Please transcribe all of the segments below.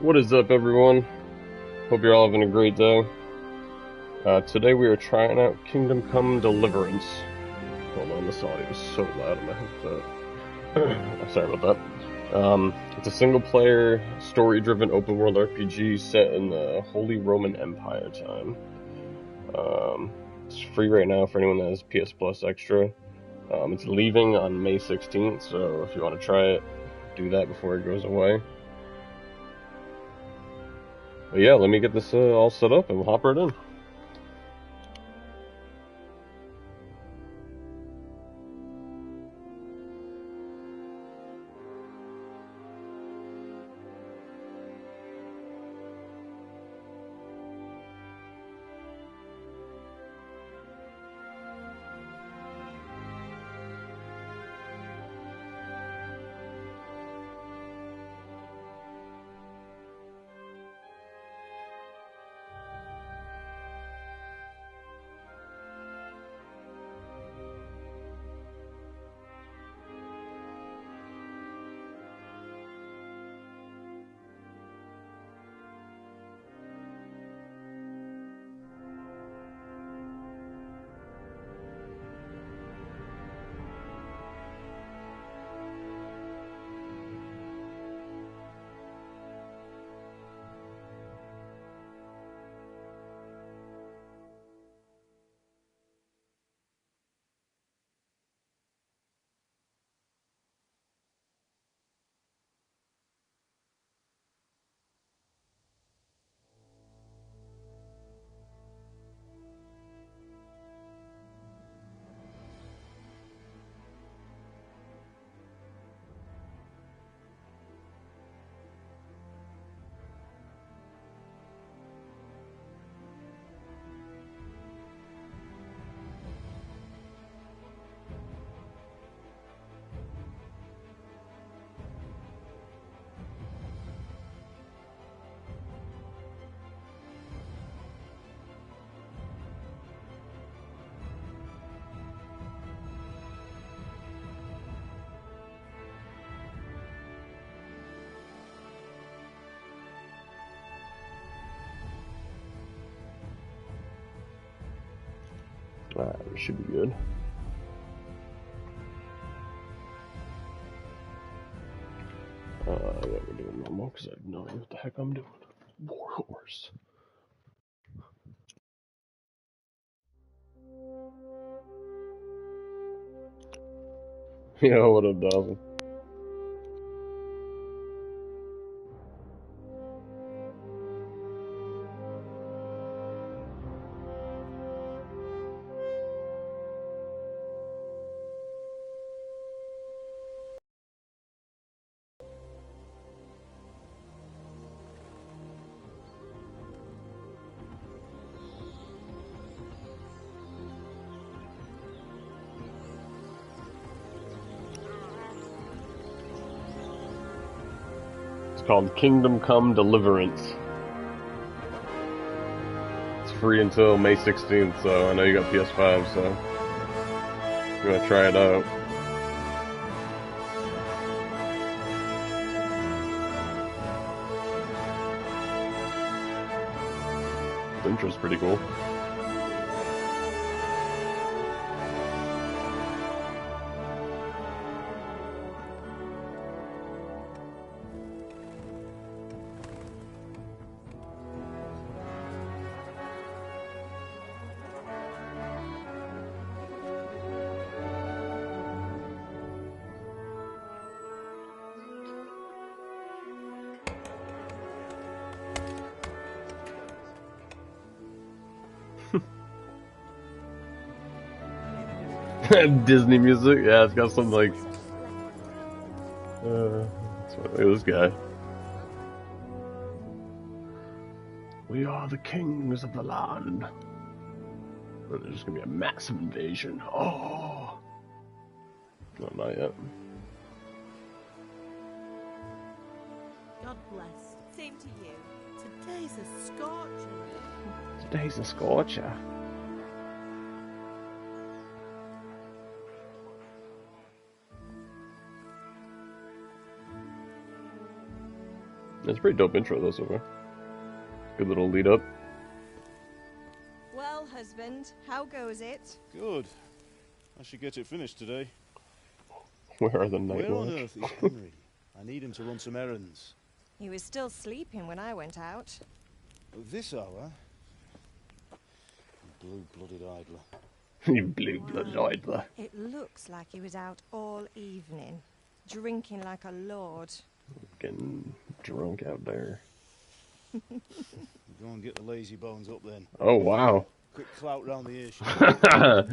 What is up, everyone? Hope you're all having a great day. Today we are trying out Kingdom Come Deliverance. Hold on, this audio is so loud in my headset. Sorry about that. It's a single-player, story-driven open-world RPG set in the Holy Roman Empire time. It's free right now for anyone that has PS Plus Extra. It's leaving on May 16th, so if you want to try it, do that before it goes away. But yeah, let me get this all set up and we'll hop right in. Alright, we should be good. Yeah, we're doing normal because I have no idea what the heck I'm doing. Warhorse. Yeah, what up, Dawson? It's called Kingdom Come Deliverance. It's free until May 16th, so I know you got PS5, so if you want to try it out. The intro's pretty cool. Disney music, yeah, it's got some like. Look at this guy. We are the kings of the land. And there's just gonna be a massive invasion. Oh, no, not yet. God bless. Same to you. Today's a scorcher. Today's a scorcher. It's a pretty dope intro though so far. Good little lead up. Well, husband, how goes it? Good. I should get it finished today. Where are the night Where on watch? earth is Henry? I need him to run some errands. He was still sleeping when I went out. At this hour? Blue-blooded idler. You blue-blooded idler. It looks like he was out all evening, drinking like a lord. Getting drunk out there. Go and get the lazy bones up then. Oh wow. Quick clout round the earshot.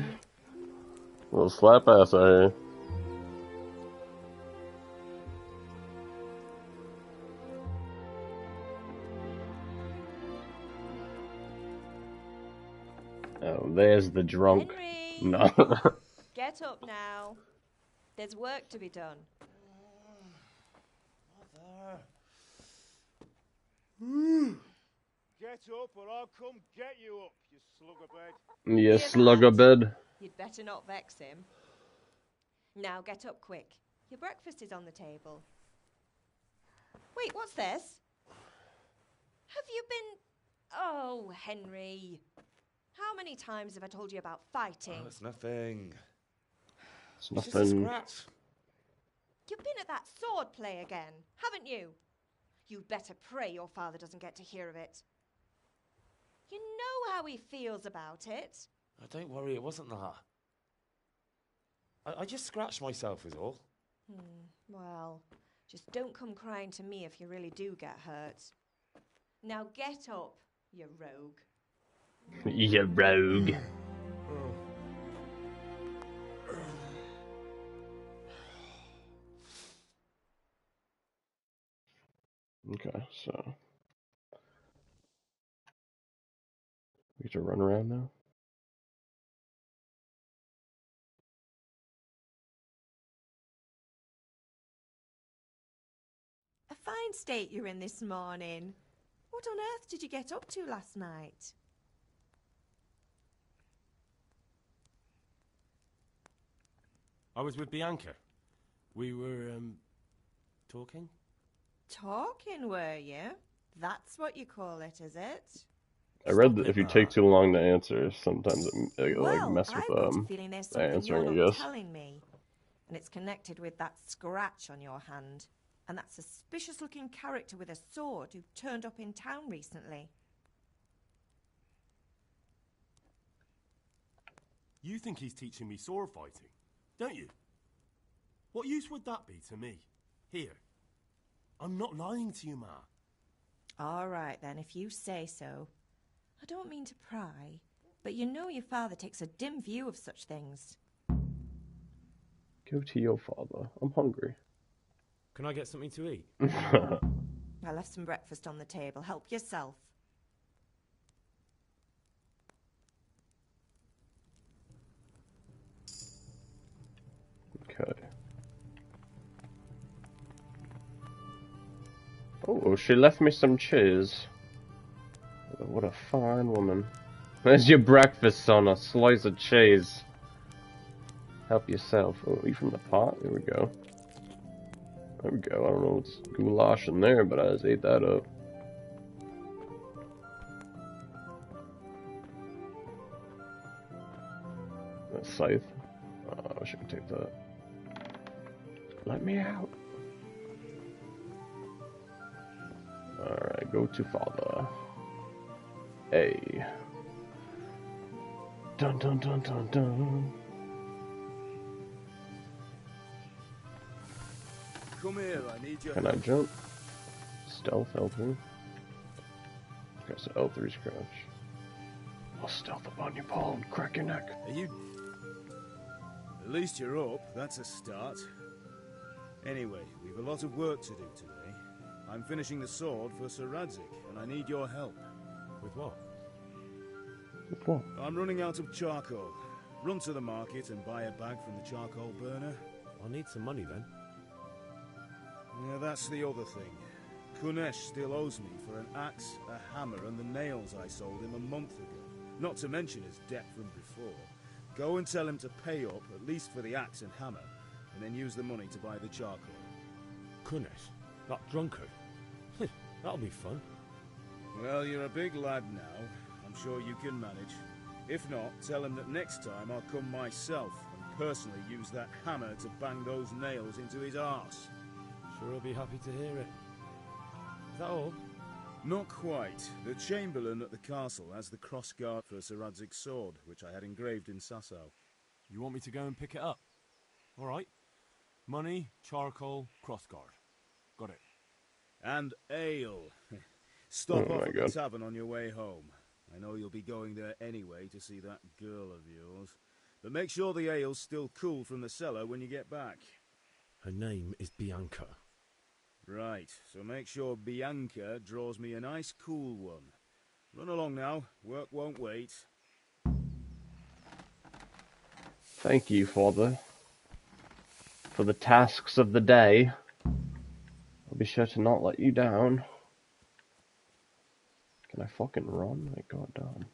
Little slap ass out here. Oh, there's the drunk. Henry! No. Get up now. There's work to be done. Get up or I'll come get you up, you slugabed. Yes, slug a bed. You'd better not vex him. Now get up quick. Your breakfast is on the table. Wait, what's this? Have you been... Oh, Henry. How many times have I told you about fighting? Oh, it's nothing. It's It's just a nothing. scratch. You've been at that sword play again, haven't you? You'd better pray your father doesn't get to hear of it. You know how he feels about it. Oh, don't worry, it wasn't that. I just scratched myself is all. Well, just don't come crying to me if you really do get hurt. Now get up, you rogue. You rogue. Okay, so we get to run around now. A fine state you're in this morning. What on earth did you get up to last night? I was with Bianca. We were, talking? Talking, were you? That's what you call it, is it? I read that Stop if it you now. take too long to answer, sometimes it'll like Well, mess I've with got a feeling there's something answering, you're I not guess. telling me. And it's connected with that scratch on your hand. And that suspicious-looking character with a sword who turned up in town recently. You think he's teaching me sword fighting, don't you? What use would that be to me? Here. I'm not lying to you, Ma. All right, then, if you say so. I don't mean to pry, but you know your father takes a dim view of such things. Go to your father. I'm hungry. Can I get something to eat? I left some breakfast on the table. Help yourself. Okay. Oh, she left me some cheese. What a fine woman. There's your breakfast, son. A slice of cheese. Help yourself. Oh, eat from the pot? There we go. There we go. I don't know what's goulash in there, but I just ate that up. That scythe. Oh, I wish I could take that. Let me out. Alright, go to father. A. Dun dun dun dun dun. Come here, I need your Can I help. jump? Stealth L3. Okay, so L3's crouch. I'll stealth up on you, Paul, and crack your neck. Are you... At least you're up, that's a start. Anyway, we've a lot of work to do today. I'm finishing the sword for Sir Radzik, and I need your help. With what? With what? I'm running out of charcoal. Run to the market and buy a bag from the charcoal burner. I'll need some money then. Yeah, that's the other thing. Kunesh still owes me for an axe, a hammer, and the nails I sold him a month ago. Not to mention his debt from before. Go and tell him to pay up, at least for the axe and hammer, and then use the money to buy the charcoal. Kunesh? That drunkard? That'll be fun. Well, you're a big lad now. I'm sure you can manage. If not, tell him that next time I'll come myself and personally use that hammer to bang those nails into his arse. Sure he'll be happy to hear it. Is that all? Not quite. The Chamberlain at the castle has the crossguard for Sir Radzig's sword, which I had engraved in Sasau. You want me to go and pick it up? All right. Money, charcoal, crossguard. Got it. And ale. Stop Oh off my at God. the tavern on your way home. I know you'll be going there anyway to see that girl of yours. But make sure the ale's still cool from the cellar when you get back. Her name is Bianca. Right, so make sure Bianca draws me a nice cool one. Run along now, work won't wait. Thank you for the tasks of the day. I'll be sure to not let you down. Can I fucking run? My god damn.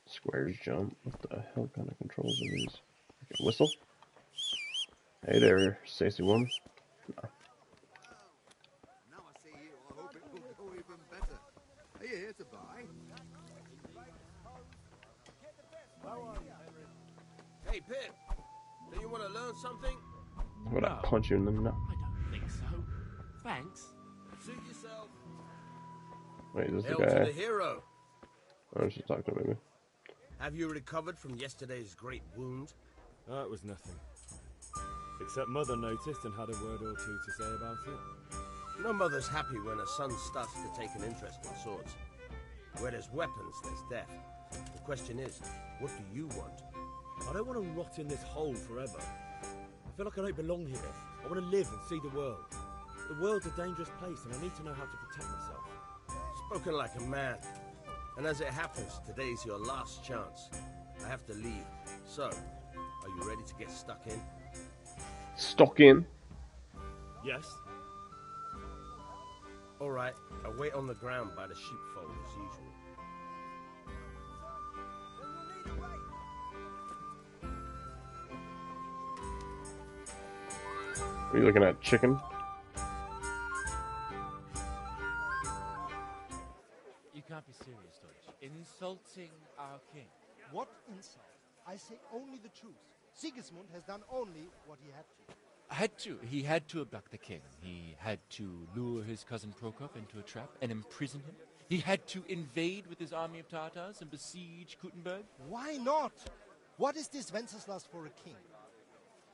Squares jump. What the hell kind of controls are these? Okay, whistle. Hey there, Stacy woman. No. Now I see you, I hope it will go even better. Are you here to buy? Hey, Pip, do you want to learn something? Would I punch you in the nut? I don't think so. Thanks. Suit yourself. Wait, this is Hail the to guy. the hero. I was just talking to maybe. Have you recovered from yesterday's great wound? That was nothing. Except Mother noticed and had a word or two to say about it. No mother's happy when her son starts to take an interest in swords. Where there's weapons, there's death. The question is, what do you want? I don't want to rot in this hole forever. I feel like I don't belong here. I want to live and see the world. The world's a dangerous place and I need to know how to protect myself. Spoken like a man. And as it happens, today's your last chance. I have to leave. So, are you ready to get stuck in? Stuck in. Yes? All right, I'll wait on the ground by the sheepfold as usual. Are you looking at chicken? You can't be serious, Deutsch. Insulting our king. What insult? I say only the truth. Sigismund has done only what he had to. He had to abduct the king. He had to lure his cousin Prokop into a trap and imprison him. He had to invade with his army of Tatars and besiege Kuttenberg. Why not? What is this Wenceslas for a king?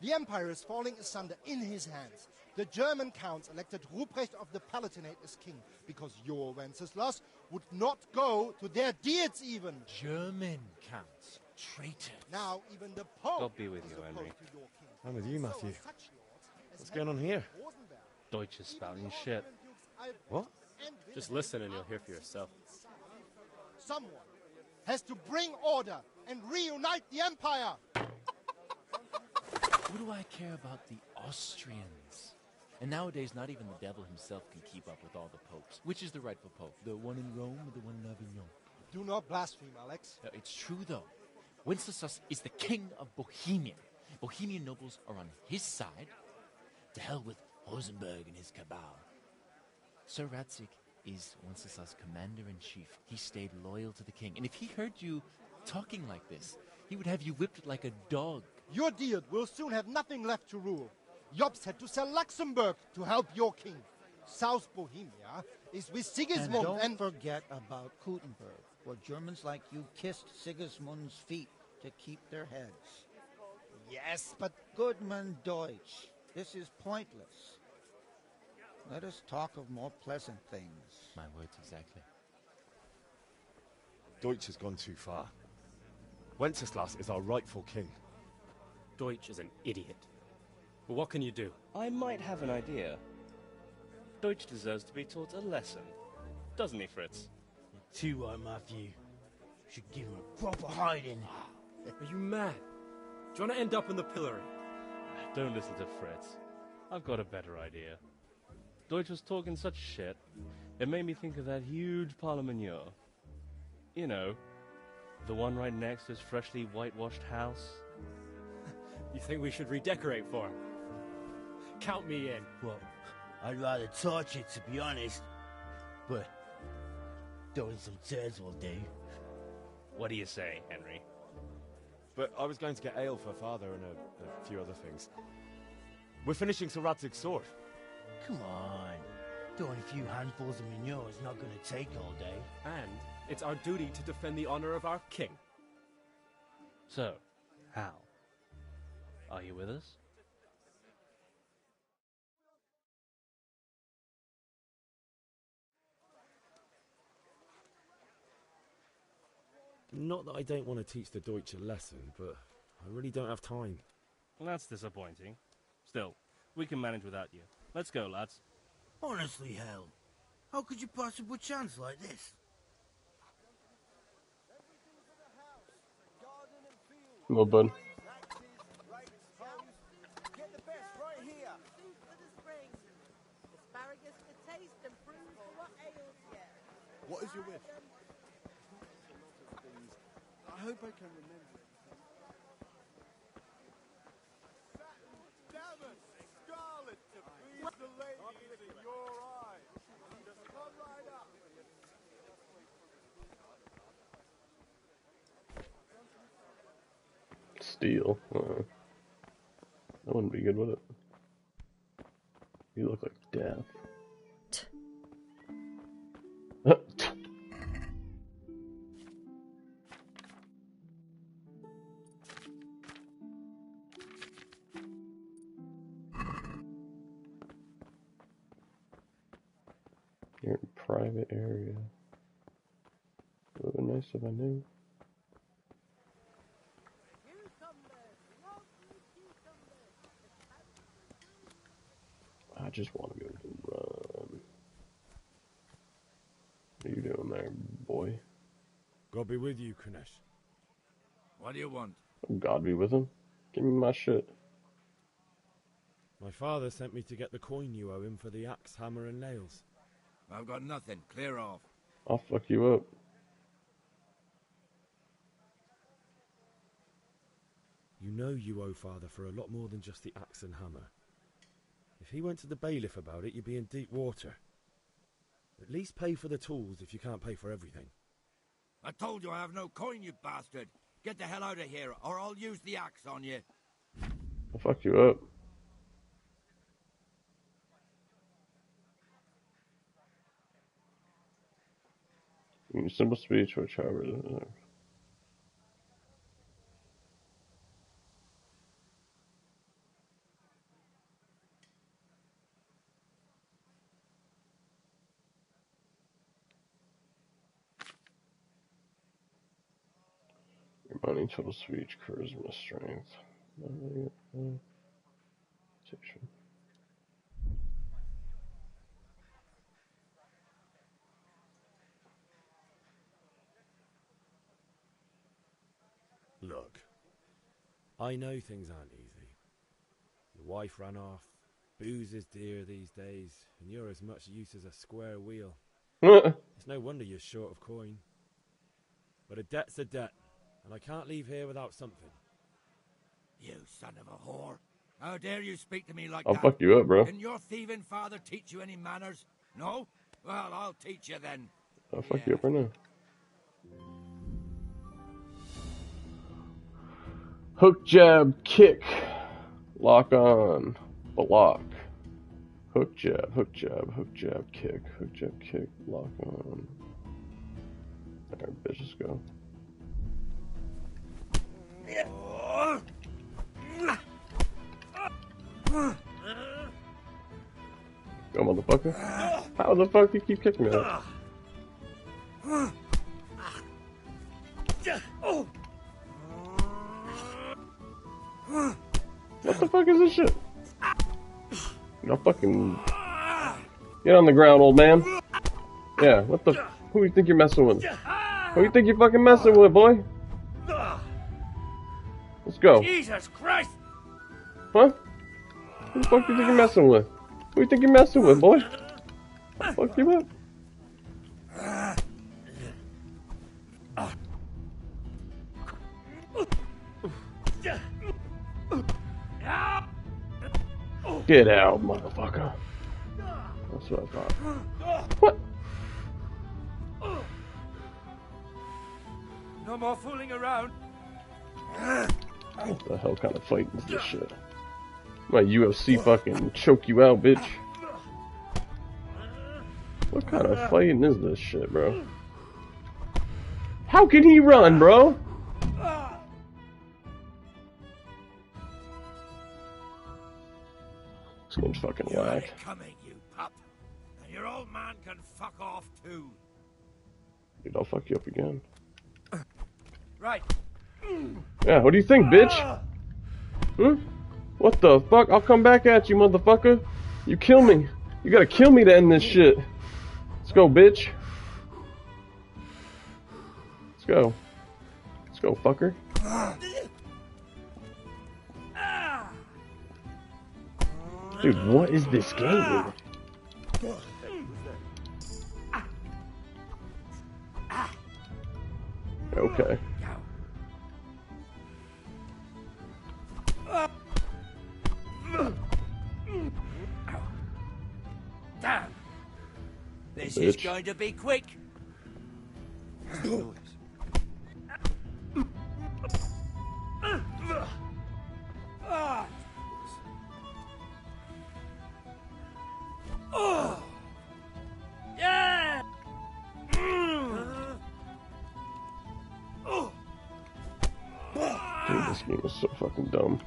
The empire is falling asunder in his hands. The German counts elected Ruprecht of the Palatinate as king because your Wenceslas would not go to their deeds even. German counts. Traitor. Now even the Pope God be with is you, opposed Henry. to your king. I'm with you, So Matthew. such lords as What's going on here? Rosenberg, Deutsch is spouting even shit. the Dukes Albrecht What? and Just Wilhelm listen and you'll are hear for yourself. Someone has to bring order and reunite the empire. What do I care about the Austrians? And nowadays, not even the devil himself can keep up with all the popes. Which is the rightful pope? The one in Rome or the one in Avignon? Do not blaspheme, Alex. It's true, though. Wenceslas is the king of Bohemia. Bohemian nobles are on his side. To hell with Rosenberg and his cabal. Sir Radzig is Wenceslas' commander-in-chief. He stayed loyal to the king. And if he heard you talking like this, he would have you whipped like a dog. Your Diet will soon have nothing left to rule. Jobst had to sell Luxembourg to help your king. South Bohemia is with Sigismund And don't forget about Kuttenberg, where Germans like you kissed Sigismund's feet to keep their heads. Yes, but Goodman Deutsch, this is pointless. Let us talk of more pleasant things. My words exactly. Deutsch has gone too far. Wenceslas is our rightful king. Deutsch is an idiot. But what can you do? I might have an idea. Deutsch deserves to be taught a lesson. Doesn't he, Fritz? Too right, Matthew. Should give him a proper hiding. Are you mad? Do you want to end up in the pillory? Don't listen to Fritz. I've got a better idea. Deutsch was talking such shit, it made me think of that huge parliament. You know, the one right next to his freshly whitewashed house. You think we should redecorate for him? count me in. Well, I'd rather torch it, to be honest. But throwing some turds will do. What do you say, Henry? But I was going to get ale for Father and a few other things. We're finishing Sir Radzig's sword. Come on. Throwing a few handfuls of manure is not going to take all day. And it's our duty to defend the honor of our king. So, Hal, are you with us? Not that I don't want to teach the Deutsch a lesson, but I really don't have time. Well, that's disappointing. Still, we can manage without you. Let's go, lads. Honestly, Hal, how could you possibly chance like this? Well, bud. Get the best right here. Food for the spring. Asparagus for taste and prunes for what ails you. What is your wish? I hope I can remember it. Satin, damask, scarlet to please the ladies in your eyes. Come right up. Steel. That wouldn't be good, would it? You look like death. You're in a private area. It would have been nice if I knew. I just want to go to the run. What are you doing there, boy? God be with you, Kunesh. What do you want? Oh, God be with him. Give me my shit. My father sent me to get the coin you owe him for the axe, hammer, and nails. I've got nothing. Clear off. I'll fuck you up. You know you owe Father for a lot more than just the axe and hammer. If he went to the bailiff about it, you'd be in deep water. At least pay for the tools if you can't pay for everything. I told you I have no coin, you bastard. Get the hell out of here, or I'll use the axe on you. I'll fuck you up. Use simple speech, which however. Your money, total speech, charisma, strength. Look, I know things aren't easy. Your wife ran off, booze is dear these days, and you're as much use as a square wheel. It's no wonder you're short of coin. But a debt's a debt, and I can't leave here without something. You son of a whore. How dare you speak to me like that? I'll fuck you up, bro. Didn't your thieving father teach you any manners? No? Well, I'll teach you then. I'll fuck you up right now. Hook, jab, kick. Lock on. Block. Hook, jab, kick. Hook, jab, kick. Lock on. There, bitches go. Go, motherfucker. How the fuck do you keep kicking me out? What the fuck is this shit? No fucking... Get on the ground, old man. Yeah, what the... Who do you think you're messing with? Who do you think you're fucking messing with, boy? Let's go. Jesus Christ! Huh? Who the fuck do you think you're messing with? Who do you think you're messing with, boy? Fuck you up. Get out, motherfucker. That's what I thought. What? No more fooling around. What the hell kind of fight is this shit? My UFC fucking choke you out, bitch. What kind of fighting is this shit, bro? How can he run, bro? This game's fucking whack. Coming, you pup. And your old man can fuck off too. Dude, I'll fuck you up again. Right. Yeah, what do you think, bitch? Hmm? What the fuck? I'll come back at you, motherfucker. You kill me. You gotta kill me to end this shit. Let's go, bitch. Let's go. Let's go, fucker. Dude, what is this game? Okay. Damn. This Bitch. is going to be quick. Yeah. Dude, this game is so fucking dumb.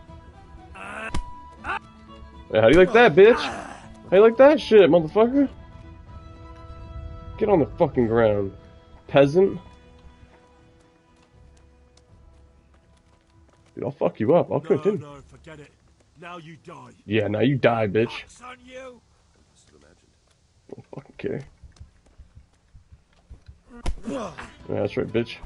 Hey, how do you like that, bitch? How you like that shit, motherfucker? Get on the fucking ground, peasant. Dude, I'll fuck you up. I'll continue. No, forget it. Now you die. Yeah, now you die, bitch. On you. Don't fucking care. Yeah, that's right, bitch.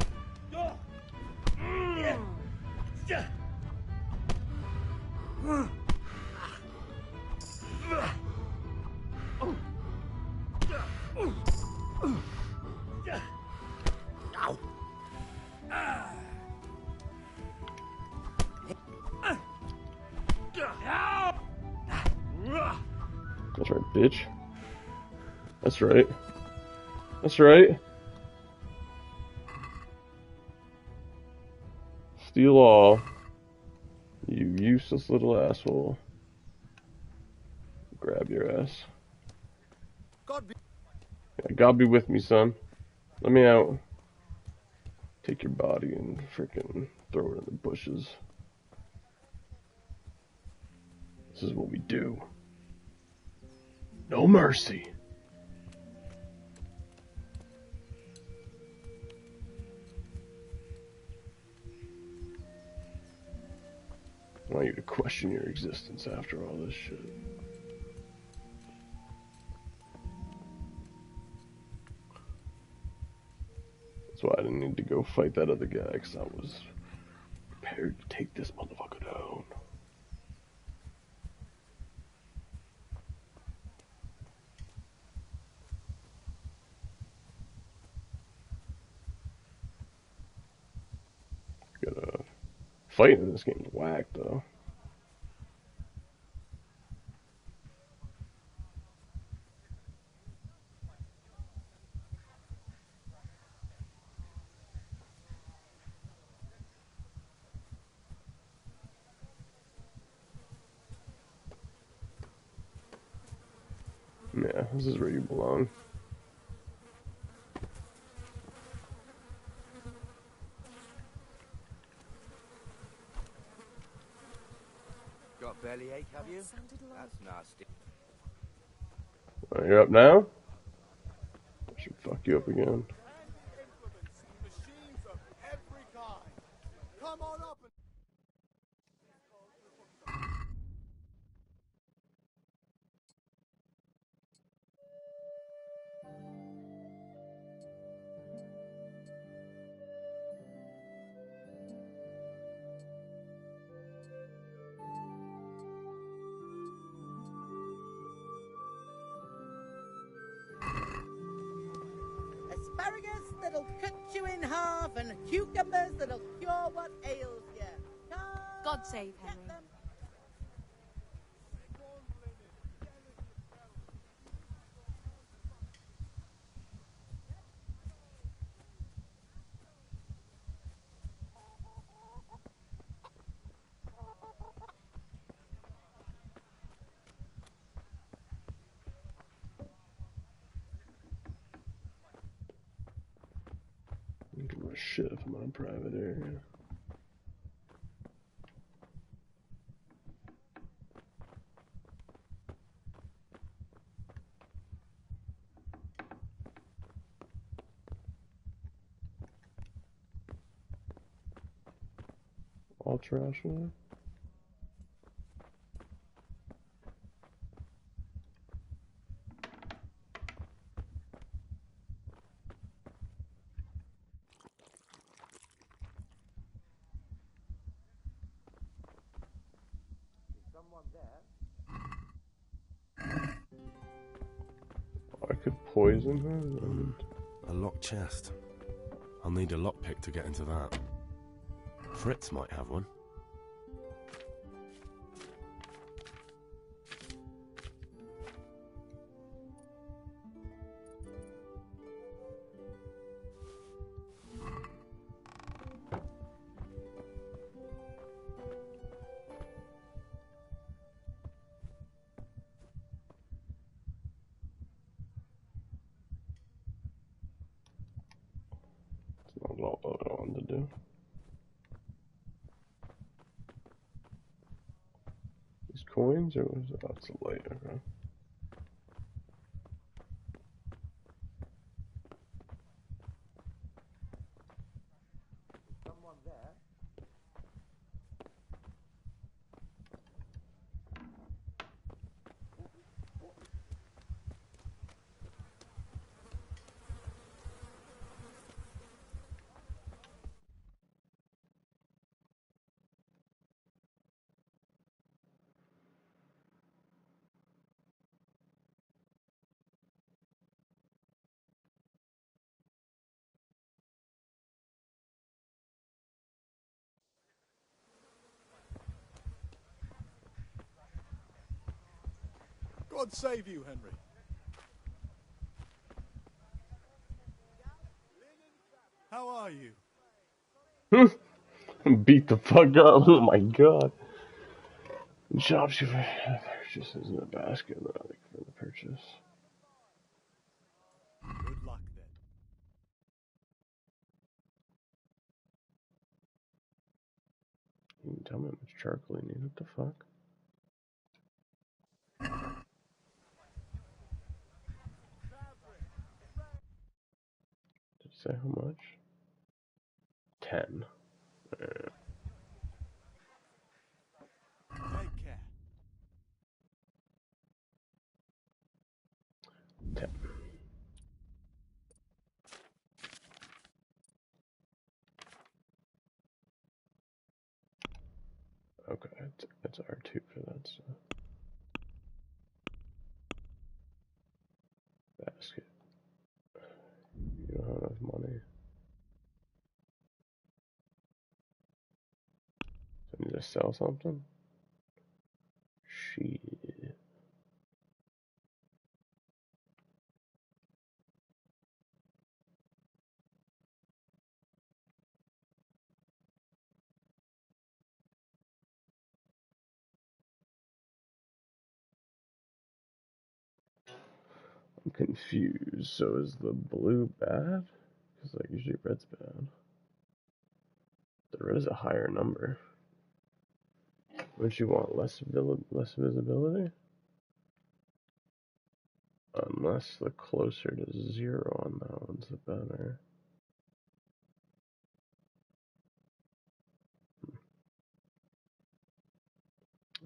That's right, bitch. That's right. That's right. Steal all. You useless little asshole. Grab your ass. Yeah, God be with me, son. Let me out. Take your body and freaking throw it in the bushes. This is what we do. No mercy. I want you to question your existence after all this shit. That's why I didn't need to go fight that other guy, because I was prepared to take this motherfucker down. Fighting in this game's whack, though. Yeah, this is where you belong. Got bellyache, have you? That's nasty. You're up now? I should fuck you up again. Machines of every kind. Come on up and... Asparagus that'll cut you in half, and cucumbers that'll cure what ails you. God save Henry. Give a shit if I'm in a private area. All trash now? I could poison her? A locked chest. I'll need a lockpick to get into that. Fritz might have one. That's not what I wanted to do. These coins, or was it? Oh, it's a light, okay. Someone there? God save you, Henry. How are you? Beat the fuck up, oh my god. Shopkeeper purchases in the basket, and I think for the purchase. Good luck then. You can tell me how much charcoal you need, what the fuck? Did it say how much? 10. Take care. 10. Okay, it's R2 for that stuff. Basket. You don't have enough money. So I need to sell something? Shit. I'm confused. So is the blue bad? Because like usually red's bad. The red is a higher number. Wouldn't you want less visibility? Unless the closer to 0 on that one's the better.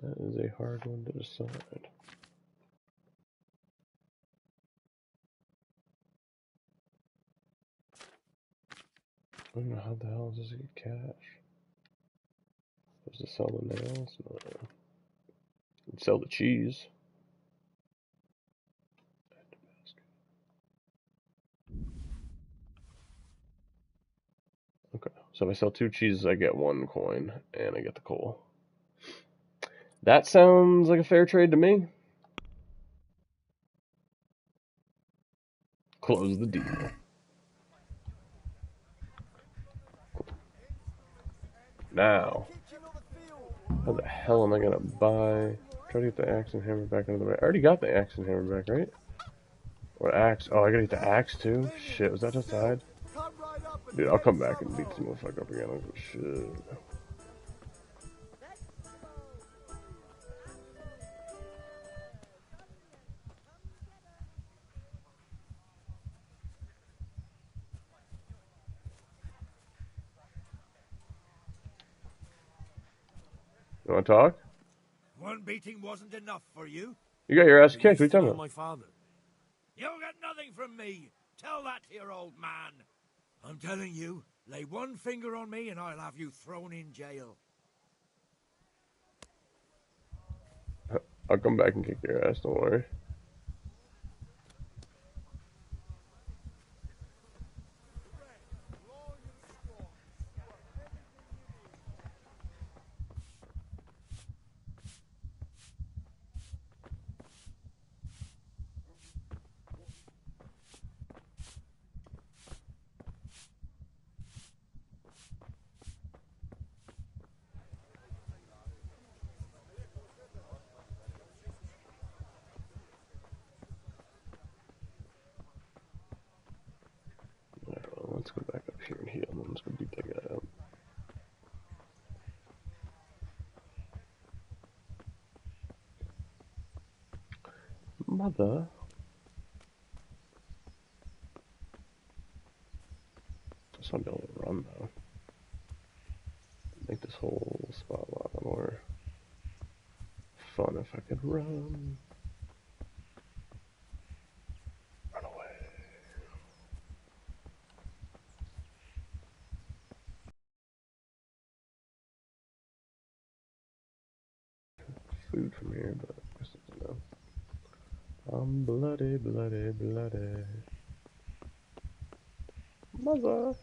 That is a hard one to decide. I don't know how the hell does it get cash? Supposed to sell the nails? No. You'd sell the cheese. Okay, so if I sell 2 cheeses, I get 1 coin, and I get the coal. That sounds like a fair trade to me. Close the deal. Now, how the hell am I gonna buy? Try to get the axe and hammer back into the way. I already got the axe and hammer back, right? Or axe? Oh, I gotta get the axe too? Shit, was that just died? Come right up Dude, I'll come back and beat this motherfucker up again. I don't give a shit. You wanna talk? One beating wasn't enough for you? You got your ass kicked. What are you used to talking know about? my father. You'll get nothing from me. Tell that to your old man. I'm telling you, lay one finger on me and I'll have you thrown in jail. I'll come back and kick your ass, don't worry. Let's go back up here and heal, and then let's go beat that guy up. Mother. Just not be able to run though. Make this whole spot a lot more fun if I could run. Run away. Food from here, but I guess it's enough. I'm bloody, bloody, bloody. Mother.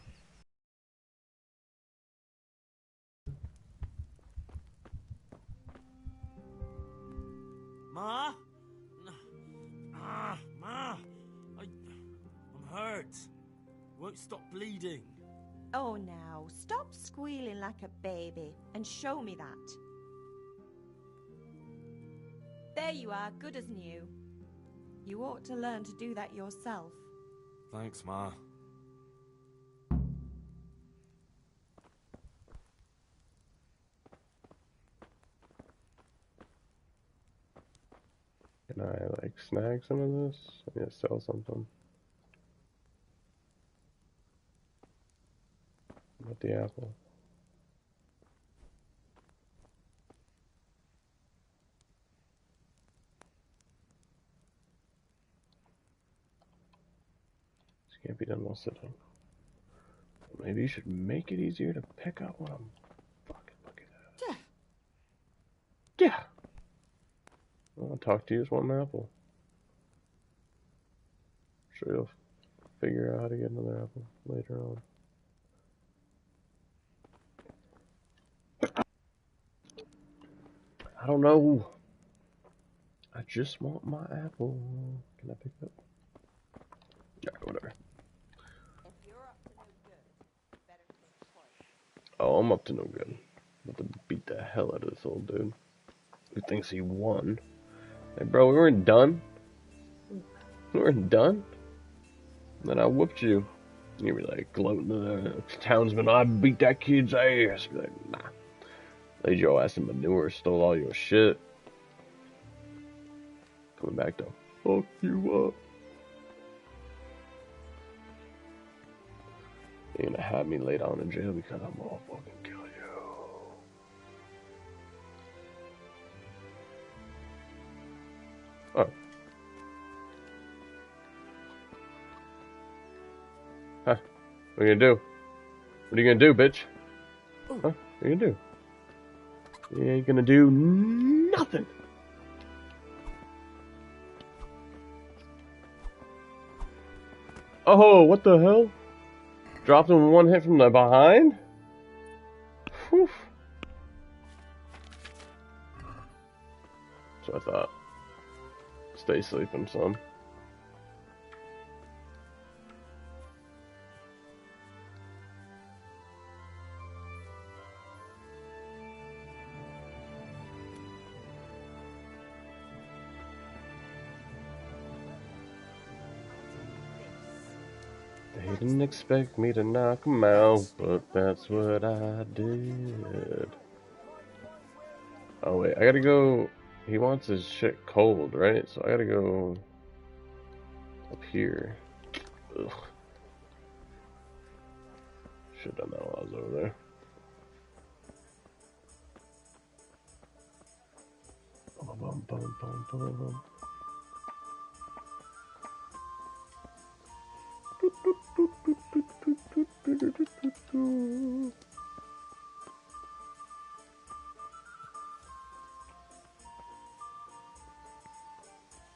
Ma? Ma! I'm hurt. Won't stop bleeding. Oh, now, stop squealing like a baby and show me that. There you are, good as new. You ought to learn to do that yourself. Thanks, Ma. Can I, like, snag some of this? I need to sell something. What the apple? This can't be done while sitting. Maybe you should make it easier to pick out what I'm fucking looking at. Yeah! I'll talk to you as one apple. Sure you'll figure out how to get another apple later on. I don't know. I just want my apple. Can I pick it up? Yeah, whatever. Oh, I'm up to no good. I'm about to beat the hell out of this old dude who thinks he won. Hey, bro, we weren't done. We weren't done. And then I whooped you. And you were like gloating to the townsman, I beat that kid's ass. Be like, nah. Laid your ass in manure, stole all your shit. Coming back to fuck you up. You're gonna have me laid down in jail because I'm gonna fucking kill you. Oh. Huh. What are you gonna do? What are you gonna do, bitch? Huh? What are you gonna do? You ain't gonna do nothing. Oh, what the hell? Dropped him one hit from the behind? Whew. That's what I thought. Stay sleeping, son. Didn't expect me to knock him out, but that's what I did. Oh wait, I gotta go. He wants his shit cold, right? So I gotta go up here. Ugh. Should've done that while I was over there. Bum, bum, bum, bum, bum.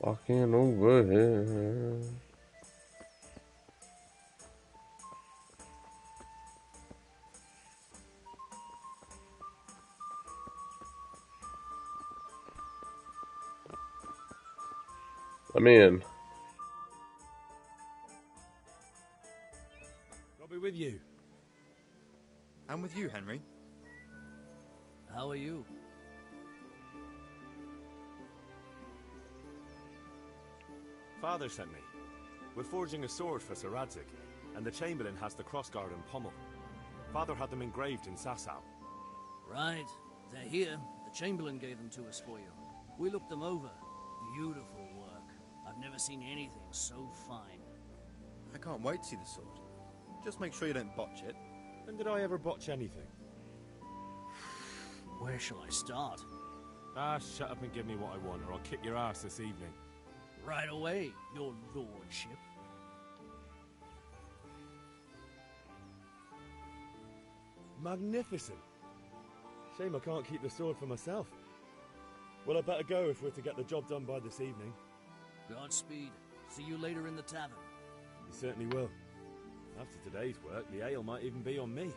Walking over here. I'm in. I'll be with you. I'm with you, Henry. How are you? Father sent me. We're forging a sword for Sir Radzig, and the Chamberlain has the crossguard and pommel. Father had them engraved in Sasau. Right, they're here. The Chamberlain gave them to us for you. We looked them over. Beautiful work. I've never seen anything so fine. I can't wait to see the sword. Just make sure you don't botch it. When did I ever botch anything? Where shall I start? Ah, shut up and give me what I want, or I'll kick your ass this evening. Right away, your lordship. Magnificent. Shame I can't keep the sword for myself. Well, I better go if we're to get the job done by this evening. Godspeed. See you later in the tavern. You certainly will. After today's work, the ale might even be on me.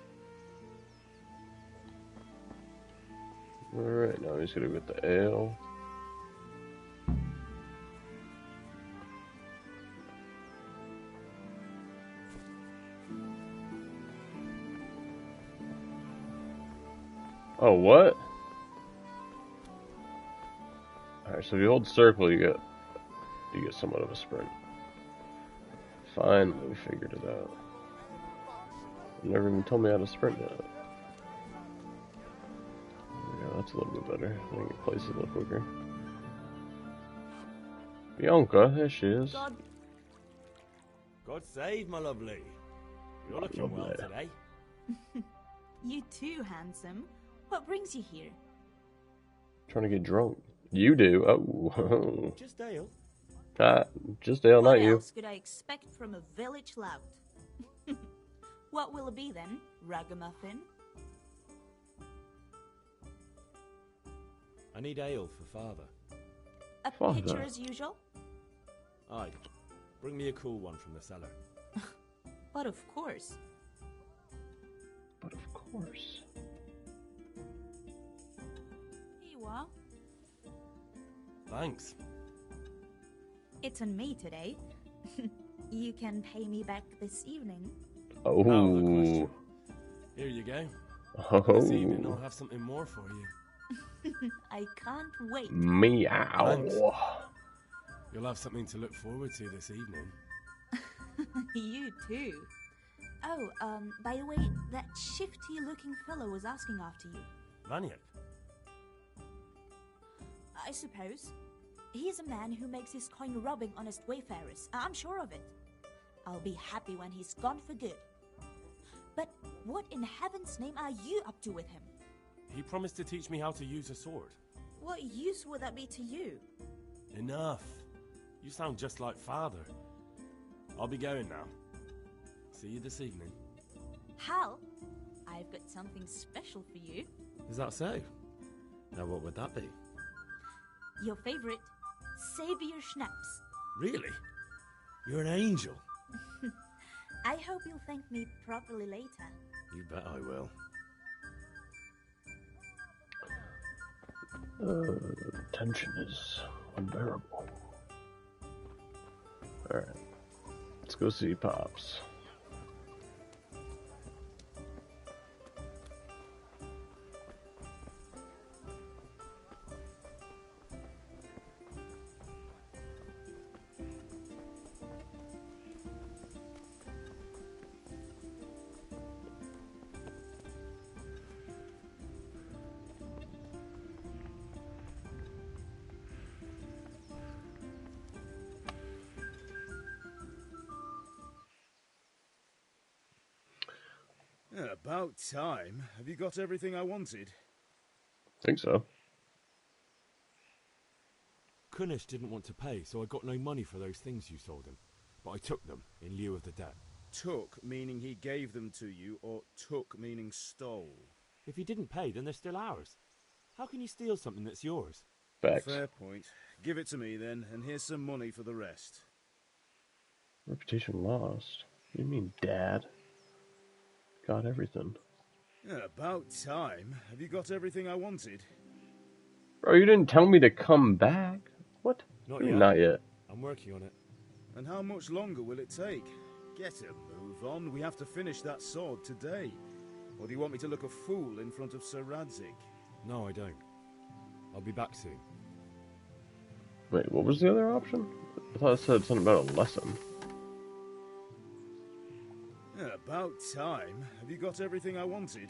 Alright, now he's gonna get the ale. Oh, what? Alright, so if you hold circle, you get somewhat of a sprint. Finally, we figured it out. You never even told me how to sprint yet. Yeah, that's a little bit better. I think it places a little quicker. Bianca, there she is. God save my lovely. You're looking well today. You too, handsome. What brings you here? Trying to get drunk. You do. Oh. Just ale. Just ale, not you. What else could I expect from a village lout? What will it be then? Ragamuffin? I need ale for father. A pitcher as usual? Aye. Bring me a cool one from the cellar. But of course. But of course. Here you are. Thanks. It's on me today. You can pay me back this evening. Oh. Here you go. Oh. This evening I'll have something more for you. I can't wait. Meow. Thanks. You'll have something to look forward to this evening. You too. Oh, by the way, that shifty-looking fellow was asking after you. Vaniak? I suppose. He's a man who makes his coin robbing honest wayfarers. I'm sure of it. I'll be happy when he's gone for good. But what in heaven's name are you up to with him? He promised to teach me how to use a sword. What use would that be to you? Enough. You sound just like father. I'll be going now. See you this evening. Hal, I've got something special for you. Is that so? Now what would that be? Your favorite, Savior Schnapps. Really? You're an angel. I hope you'll thank me properly later. You bet I will. Tension is unbearable. Alright. Let's go see Pops. Yeah, about time. Have you got everything I wanted? Think so. Kunish didn't want to pay, so I got no money for those things you sold him. But I took them in lieu of the debt. Took meaning he gave them to you, or took meaning stole? If he didn't pay, then they're still ours. How can you steal something that's yours? Facts. Fair point. Give it to me then, and here's some money for the rest. Reputation lost. You mean Dad? Got everything. Yeah, about time. Have you got everything I wanted? Bro, you didn't tell me to come back. What? Not yet. Not yet. I'm working on it. And how much longer will it take? Get a move on. We have to finish that sword today. Or do you want me to look a fool in front of Sir Radzik? No, I don't. I'll be back soon. Wait, what was the other option? I thought it said something about a lesson. Yeah, about time. Have you got everything I wanted?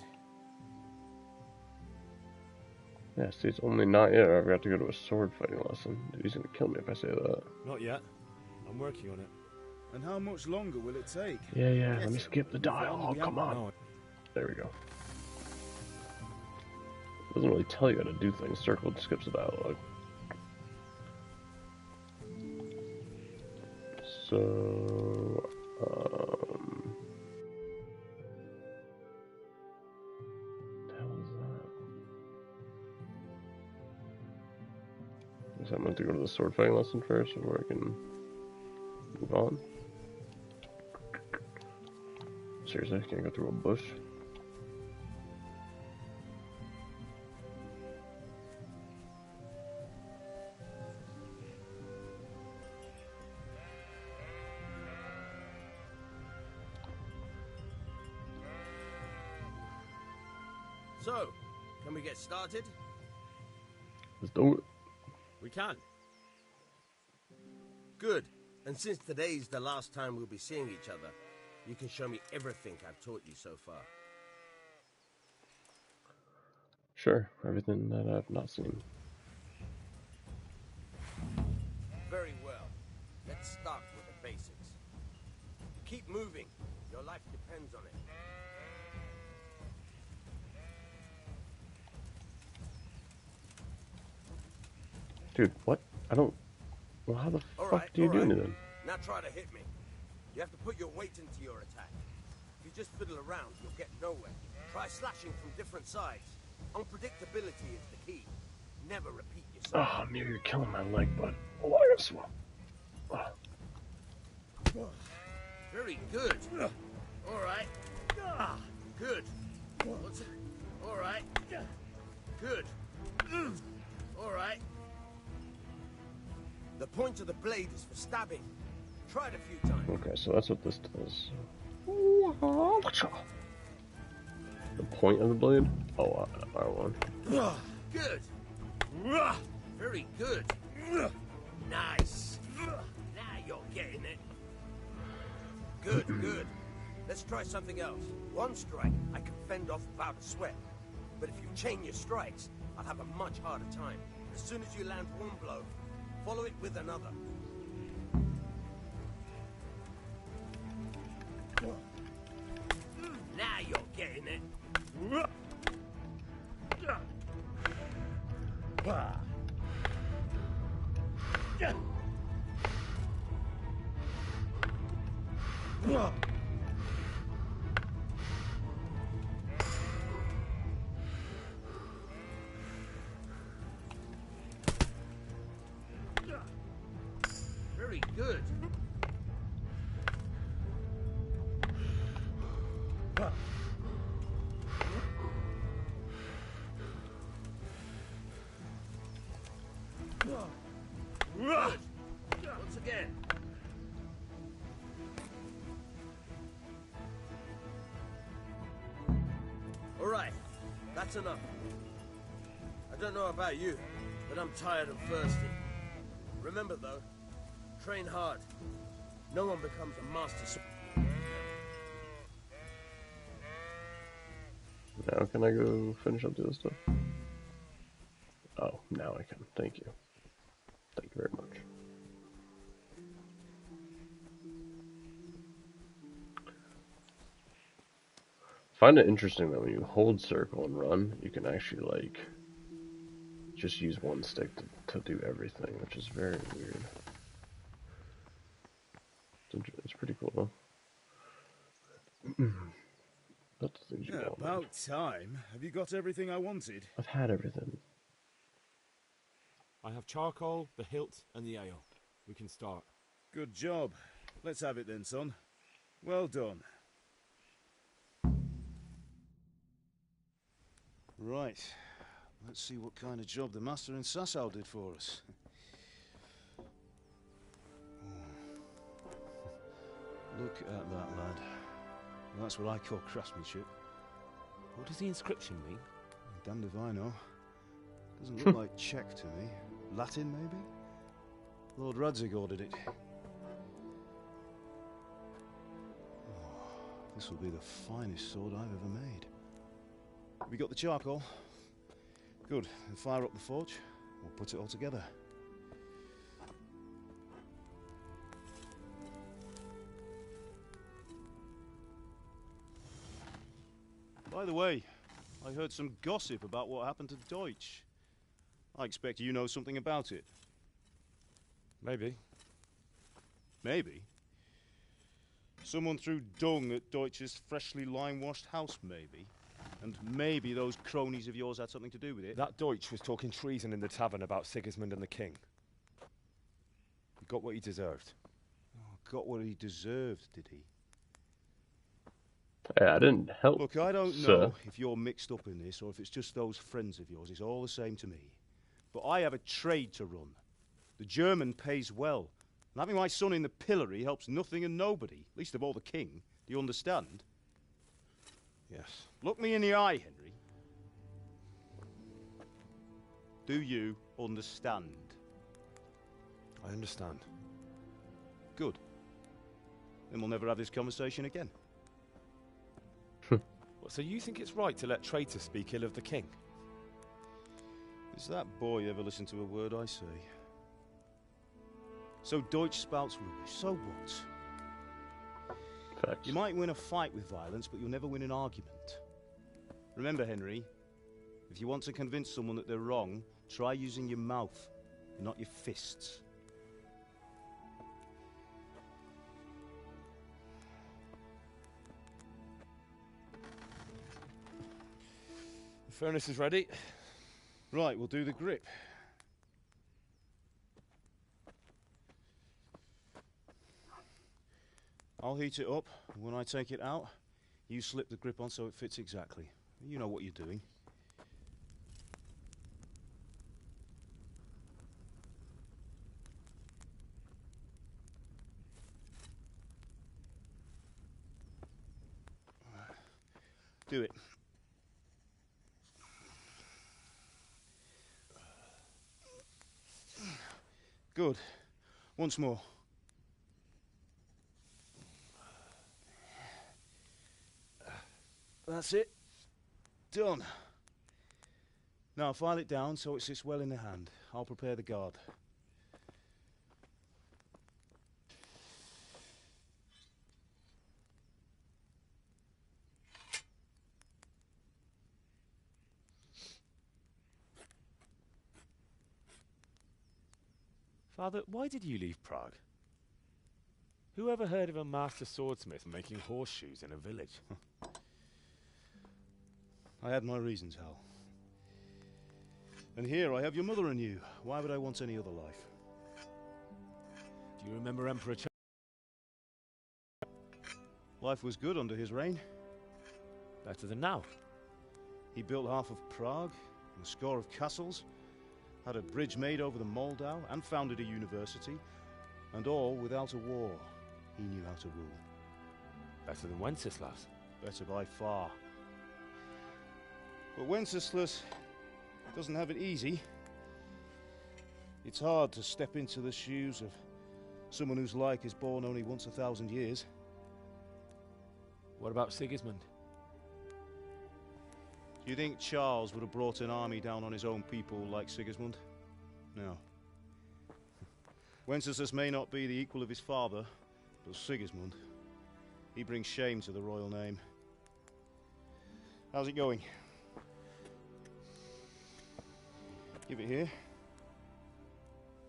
Yeah, see, it's only not yet. I've got to go to a sword fighting lesson. Dude, he's gonna kill me if I say that. Not yet. I'm working on it. And how much longer will it take? Yeah, let me skip the dialogue. Come on. No. There we go. Doesn't really tell you how to do things. Circle skips the dialogue. So, the hell is that? I guess I'm going to go to the sword fighting lesson first before I can move on. Seriously, can I go through a bush? So, can we get started? Let's do it. We can. Good. And since today's the last time we'll be seeing each other, you can show me everything I've taught you so far. Sure, everything that I've not seen. Very well. Let's start with the basics. Keep moving. Your life depends on it. Dude, what? I don't... Well, how the fuck do you do anything? Now try to hit me. You have to put your weight into your attack. If you just fiddle around, you'll get nowhere. Try slashing from different sides. Unpredictability is the key. Never repeat yourself. Oh, Mir, you're killing my leg, bud. Oh, I gotta swap. Very good. All right. Good. What's it? All right. Good. All right. The point of the blade is for stabbing. Try it a few times. Okay, so that's what this does. The point of the blade? Oh, R1. Good. Very good. Nice. Now you're getting it. Good, good. Let's try something else. One strike, I can fend off without a sweat. But if you chain your strikes, I'll have a much harder time. As soon as you land one blow, follow it with another. Now you're getting it. Very good. Good. Once again. All right, that's enough. I don't know about you, but I'm tired and thirsty. Remember though, train hard. No one becomes a master. Now can I go finish up the other stuff? Oh, now I can. Thank you. Thank you very much. find it interesting that when you hold circle and run, you can actually, like, just use one stick to do everything, which is very weird. It's pretty cool, though. That's the things you want. About time. Have you got everything I wanted? I've had everything. I have charcoal, the hilt, and the ale. We can start. Good job. Let's have it then, son. Well done. Right. Let's see what kind of job the master in Sasau did for us. Look at that, lad. That's what I call craftsmanship. What does the inscription mean? Damned if I know. Doesn't look like Czech to me. Latin, maybe? Lord Radzig ordered it. Oh, this will be the finest sword I've ever made. We got the charcoal? Good. Then fire up the forge. We'll put it all together. By the way, I heard some gossip about what happened to Deutsch. I expect you know something about it. Maybe. Maybe? Someone threw dung at Deutsch's freshly lime-washed house, maybe? And maybe those cronies of yours had something to do with it? That Deutsch was talking treason in the tavern about Sigismund and the king. He got what he deserved. Oh, got what he deserved, did he? Hey, I didn't help. Look, I don't know if you're mixed up in this or if it's just those friends of yours. It's all the same to me. But I have a trade to run. The German pays well. And having my son in the pillory helps nothing and nobody, least of all the king. Do you understand? Yes. Look me in the eye, Henry. Do you understand? I understand. Good. Then we'll never have this conversation again. So you think it's right to let traitors speak ill of the king? Does that boy ever listen to a word I say? So Deutsch spouts rubbish. So what? Facts. You might win a fight with violence, but you'll never win an argument. Remember, Henry, if you want to convince someone that they're wrong, try using your mouth, not your fists. The furnace is ready. Right, we'll do the grip. I'll heat it up, and when I take it out, you slip the grip on so it fits exactly. You know what you're doing. Do it. Good. Once more. That's it. Done. Now file it down so it sits well in the hand. I'll prepare the guard. Father, why did you leave Prague? Who ever heard of a master swordsmith making horseshoes in a village? I had my reasons, Hal. And here I have your mother and you. Why would I want any other life? Do you remember Emperor Life was good under his reign. Better than now. He built half of Prague, and a score of castles, had a bridge made over the Moldau, and founded a university, and all without a war. He knew how to rule. Better than Wenceslas. Better by far. But Wenceslas doesn't have it easy. It's hard to step into the shoes of someone whose like is born only once 1,000 years. What about Sigismund? Do you think Charles would have brought an army down on his own people like Sigismund? No. Wenceslas may not be the equal of his father, but Sigismund, he brings shame to the royal name. How's it going? Give it here.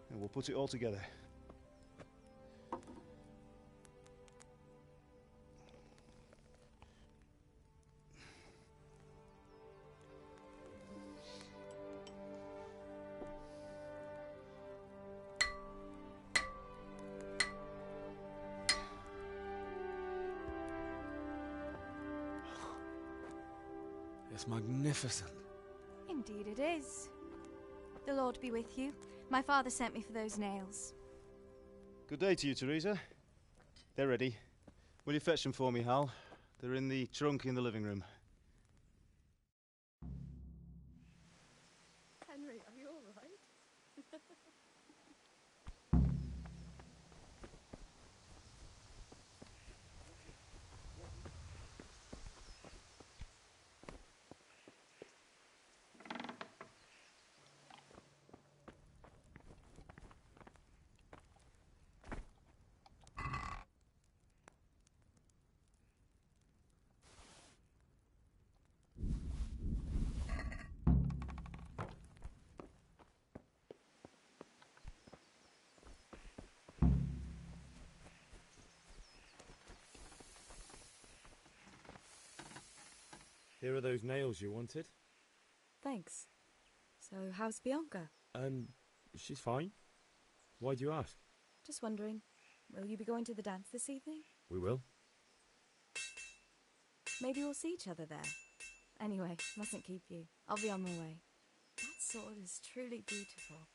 And we'll put it all together. It's magnificent. Indeed it is. The Lord be with you. My father sent me for those nails. Good day to you, Teresa. They're ready. Will you fetch them for me, Hal? They're in the trunk in the living room. Henry, are you all right? Here are those nails you wanted. Thanks. So, how's Bianca? She's fine. Why do you ask? Just wondering, will you be going to the dance this evening? We will. Maybe we'll see each other there. Anyway, mustn't keep you. I'll be on my way. That sword is truly beautiful.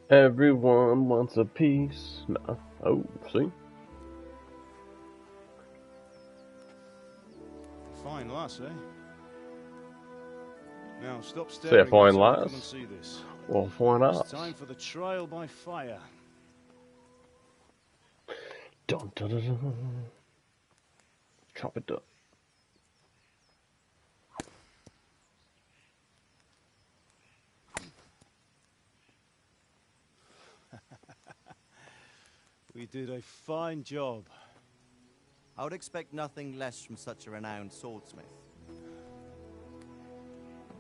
Everyone wants a piece. Nah. Oh, see? Fine lass, eh? Now stop Say staring. a fine and lass? come and see this. Well, why not? It's time for the trial by fire. Dun, dun, dun, dun. Chop it up. We did a fine job. I would expect nothing less from such a renowned swordsmith.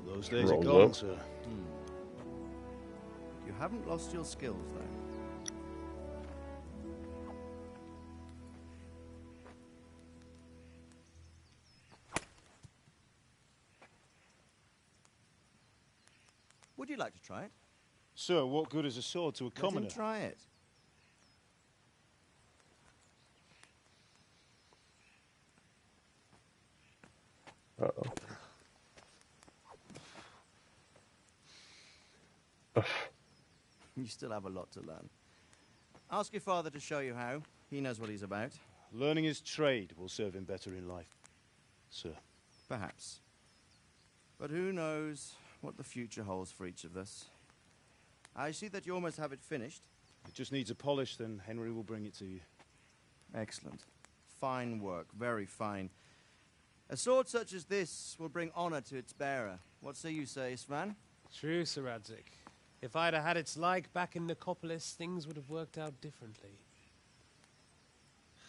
Those days are Rolls gone, up. sir. You haven't lost your skills, though. Would you like to try it? Sir, what good is a sword to a Let commoner? him try it. Uh-oh. You still have a lot to learn. Ask your father to show you how. He knows what he's about. Learning his trade will serve him better in life, sir. Perhaps. But who knows what the future holds for each of us. I see that you almost have it finished. It just needs a polish, then Henry will bring it to you. Excellent. Fine work, very fine. A sword such as this will bring honor to its bearer. What say you, Svan? True, Sir Radzik. If I'd have had its like back in Nicopolis, things would have worked out differently.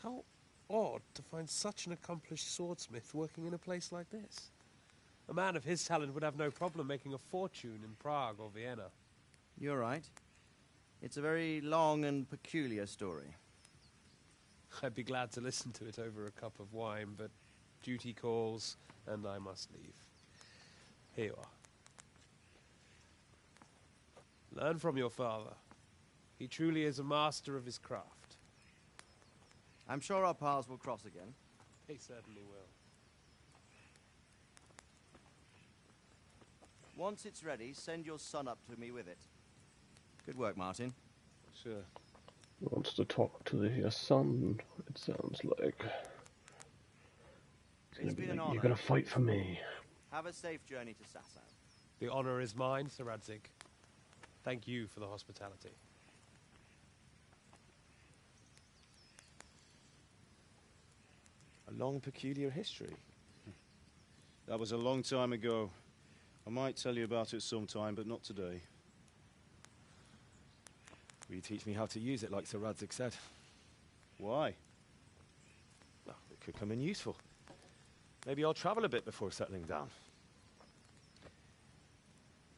How odd to find such an accomplished swordsmith working in a place like this. A man of his talent would have no problem making a fortune in Prague or Vienna. You're right. It's a very long and peculiar story. I'd be glad to listen to it over a cup of wine, but duty calls, and I must leave. Here you are. Learn from your father. He truly is a master of his craft. I'm sure our paths will cross again. They certainly will. Once it's ready, send your son up to me with it. Good work, Martin. Sure. Wants to talk to your son, it sounds like. It's been an You're honor. gonna fight for me. Have a safe journey to Sasau. The honor is mine, Sir Radzik. Thank you for the hospitality. A long, peculiar history. That was a long time ago. I might tell you about it sometime, but not today. Will you teach me how to use it, like Sir Radzik said? Why? Well, it could come in useful. Maybe I'll travel a bit before settling down.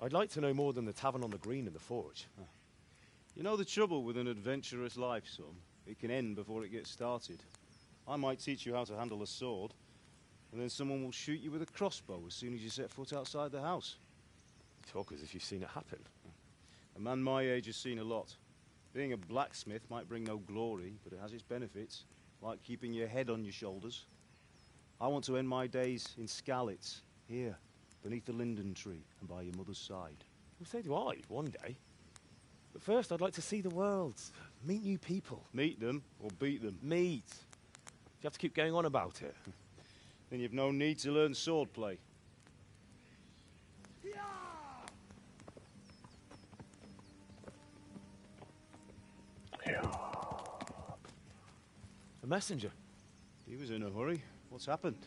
I'd like to know more than the tavern on the green and the forge. You know the trouble with an adventurous life, son? It can end before it gets started. I might teach you how to handle a sword, and then someone will shoot you with a crossbow as soon as you set foot outside the house. You talk as if you've seen it happen. A man my age has seen a lot. Being a blacksmith might bring no glory, but it has its benefits, like keeping your head on your shoulders. I want to end my days in Skalitz, here, beneath the linden tree and by your mother's side. Well, so do I, one day. But first, I'd like to see the world, meet new people. Meet them or beat them? Meet. You have to keep going on about it. Then you've no need to learn swordplay. A messenger. He was in a hurry. What's happened?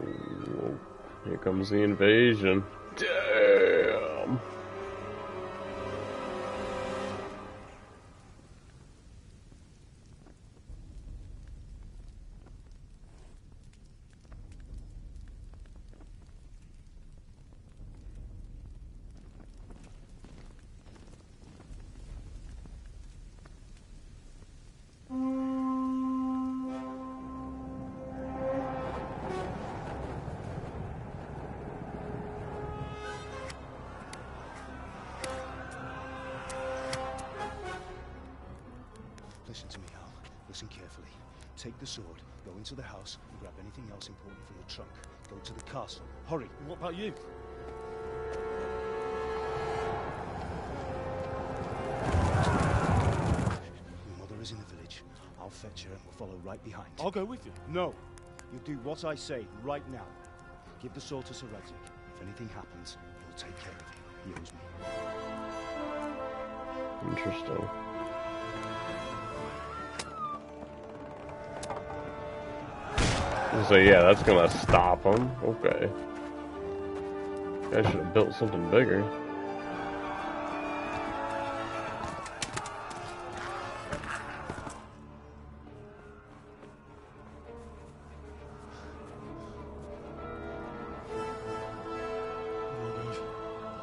Ooh, here comes the invasion. Damn. Listen to me, Hal. Listen carefully. Take the sword, go into the house, and grab anything else important from the trunk. Go to the castle. Hurry. And what about you? Your mother is in the village. I'll fetch her and we'll follow right behind. I'll go with you. No. You do what I say right now. Give the sword to Sir Radzik. If anything happens, he'll take care of you. He owes me. Interesting. So yeah, that's gonna stop him. Okay. I should have built something bigger.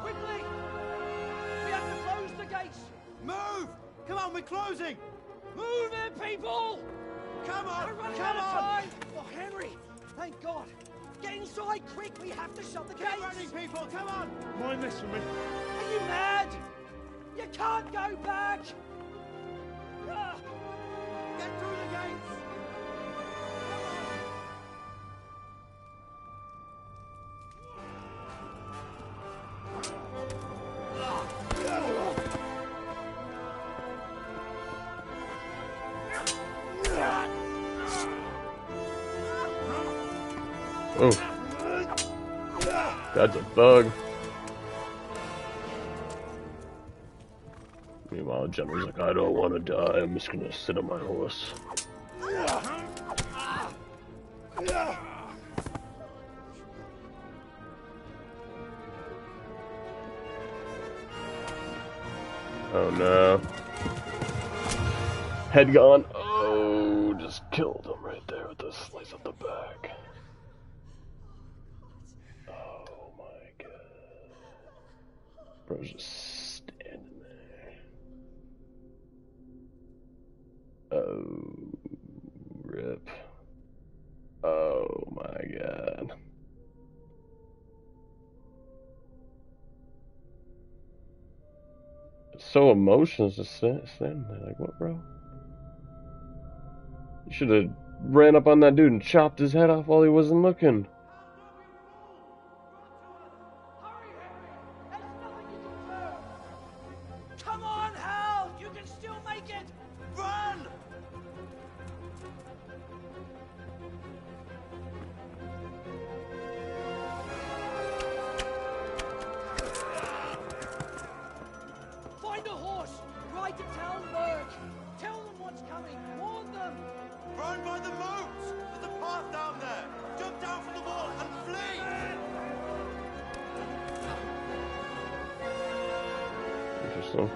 Quickly! We have to close the gates! Move! Come on, we're closing! Move it, people! Come on! We're running Come out of on! time! Oh, Henry! Thank God! Get inside quick! We have to shut the gates! Get running, people! Come on! Mind this for me. Are you mad? You can't go back! Ah! Get through the gates! Oh. That's a bug. Meanwhile, General's like, I don't want to die. I'm just gonna sit on my horse. Oh no. Head gone. Oh, just killed him right there with the slice of the back. Oh my god. Bro's just standing there. Oh, rip. Oh my god. It's so emotional just standing there. Like, what, bro? You should have ran up on that dude and chopped his head off while he wasn't looking. Come on, Hal! You can still make it! Run! Find a horse! Ride to Talmberg! Tell them what's coming! Warn them! Run by the moat! There's a path down there! Jump down from the wall and flee! Interesting.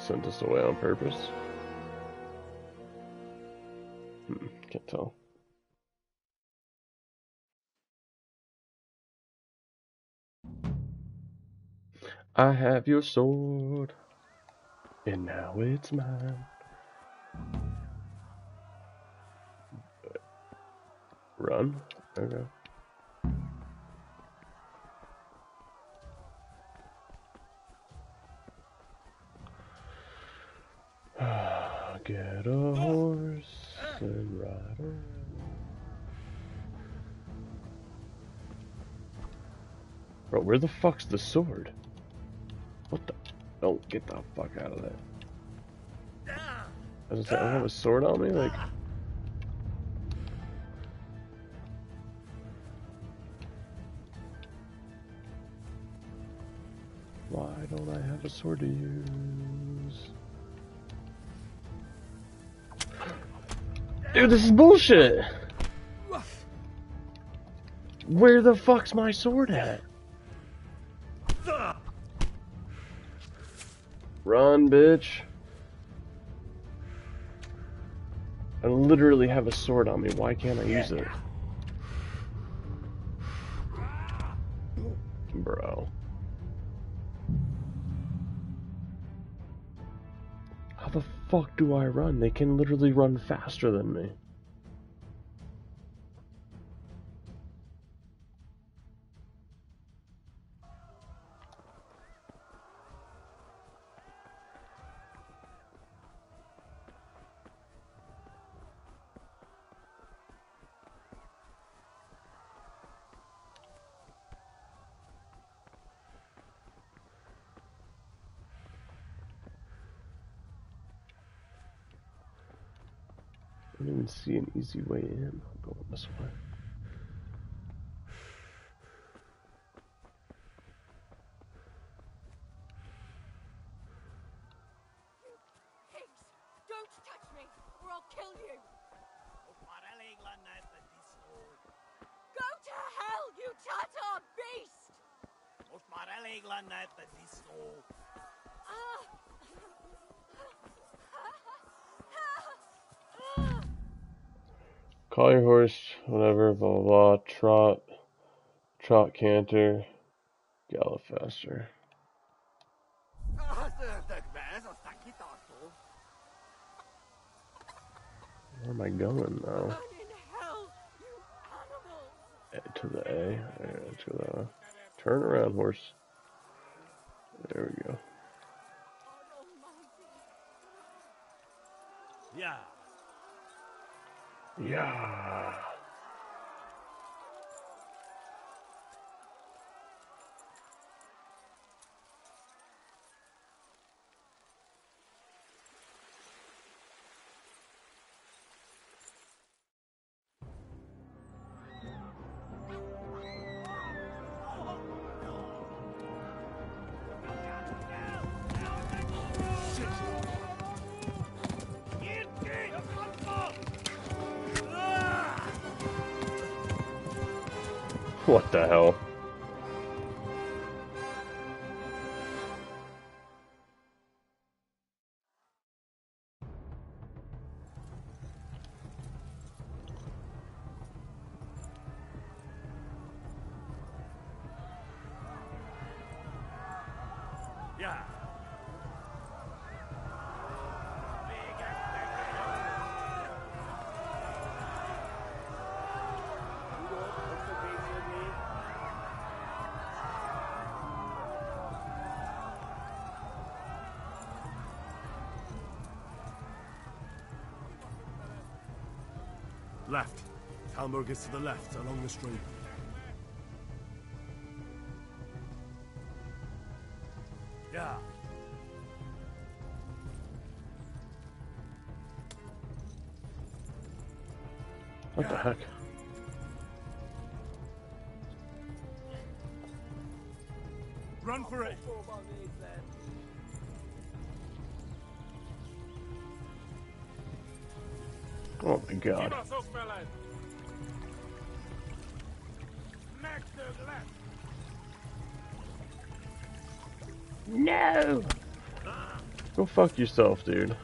sent us away on purpose. Can't tell. I have your sword, and now it's mine. Run? Okay. Get a horse and ride around. Bro, where the fuck's the sword? What the? Don't get the fuck out of there. I was gonna say, I don't have a sword on me? Like. Why don't I have a sword to use? Dude, this is bullshit! Where the fuck's my sword at? Run, bitch. I literally have a sword on me. Why can't I use it? Bro. How the fuck do I run? They can literally run faster than me. I don't even see an easy way in. I'm going this way. Pigs! Don't touch me, or I'll kill you! Go to hell, you Tatar beast! Call your horse, whatever, blah blah blah. Trot, canter, gallop faster. Where am I going now? To the A. Alright, let's go that way. Turn around, horse. There we go. Yeah. Yeah. What the hell? Yeah. Left. Talmberg is to the left, along the stream. Yeah. What the heck? Run for it! Oh my god. No! Go fuck yourself, dude.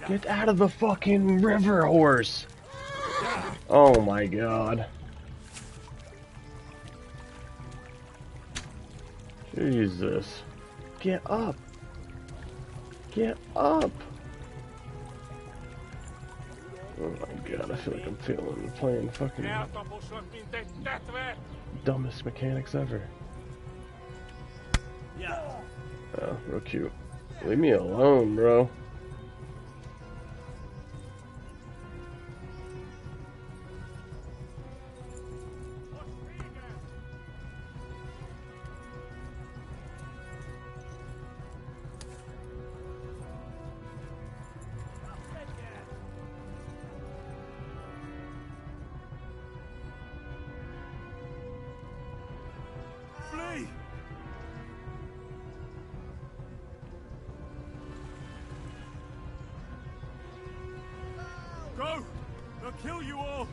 Get out of the fucking river, horse! Oh my god. Jesus. Get up! Get up! Oh my god, I feel like I'm playing fucking dumbest mechanics ever. Oh, real cute. Leave me alone, bro. Flee! Go! They'll kill you all!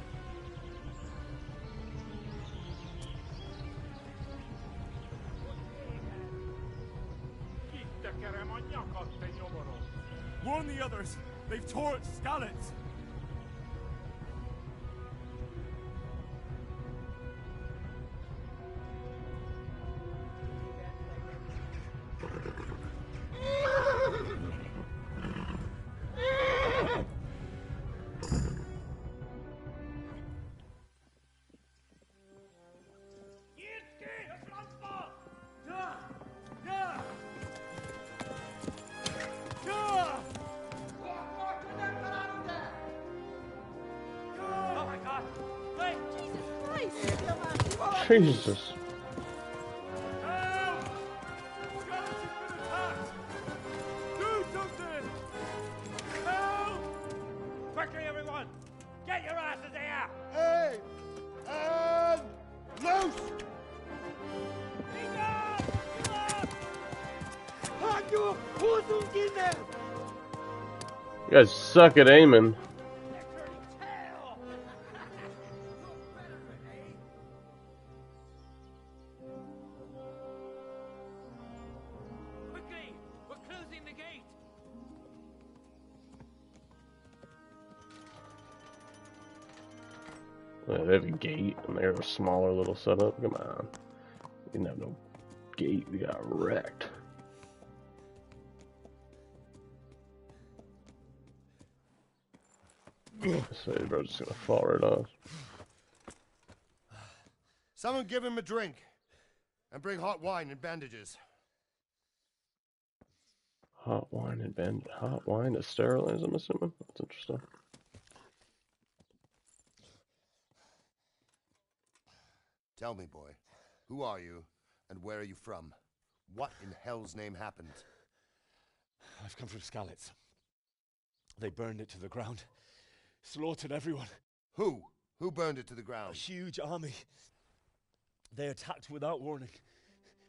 Warn the others! They've torched Skalitz! Jesus. Do something! Help! Quickly, everyone! Get your asses here! Hey! And loose! You guys suck at aiming. Quickly! We're closing the gate! They have a gate and they're a smaller little setup. Come on. We didn't have no gate. We got wrecked. So bro, just gonna fall right off. Someone give him a drink. And bring hot wine and bandages. Hot wine and hot wine to sterilize, I'm assuming. That's interesting. Tell me, boy, who are you and where are you from? What in hell's name happened? I've come from Skalitz. They burned it to the ground. Slaughtered everyone. Who? Who burned it to the ground? A huge army. They attacked without warning.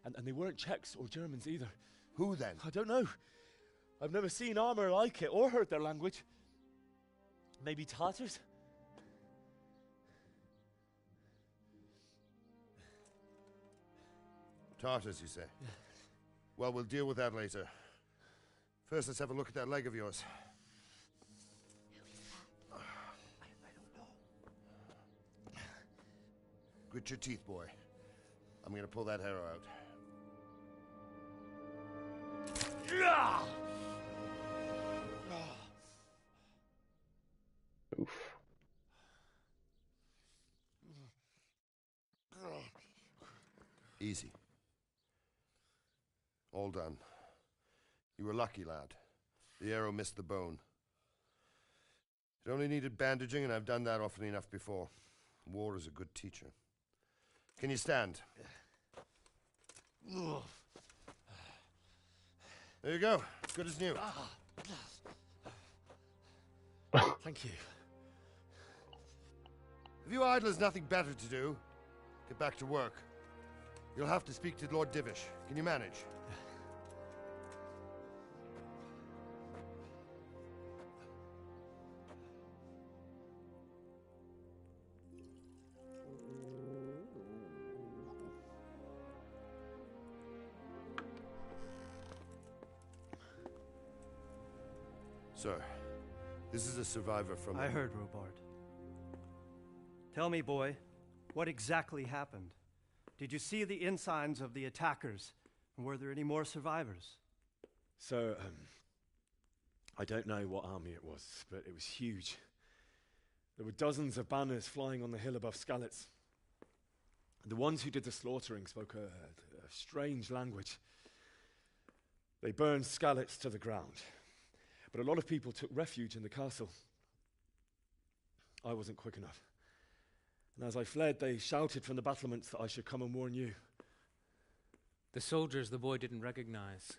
And they weren't Czechs or Germans either. Who then? I don't know. I've never seen armor like it or heard their language. Maybe Tatars? Tartars, you say? Well, we'll deal with that later. First, let's have a look at that leg of yours. Grit your teeth, boy. I'm gonna pull that arrow out. Oof. Easy. All done. You were lucky, lad. The arrow missed the bone. It only needed bandaging, and I've done that often enough before. War is a good teacher. Can you stand? There you go. Good as new. Thank you. If you idlers nothing better to do, get back to work. You'll have to speak to Lord Divish. Can you manage? Sir, this is a survivor from... I heard, Robard. Tell me, boy, what exactly happened? Did you see the ensigns of the attackers? And were there any more survivors? So, I don't know what army it was, but it was huge. There were dozens of banners flying on the hill above Skalitz. The ones who did the slaughtering spoke a strange language. They burned Skalitz to the ground, but a lot of people took refuge in the castle. I wasn't quick enough. And as I fled, they shouted from the battlements that I should come and warn you. The soldiers the boy didn't recognize.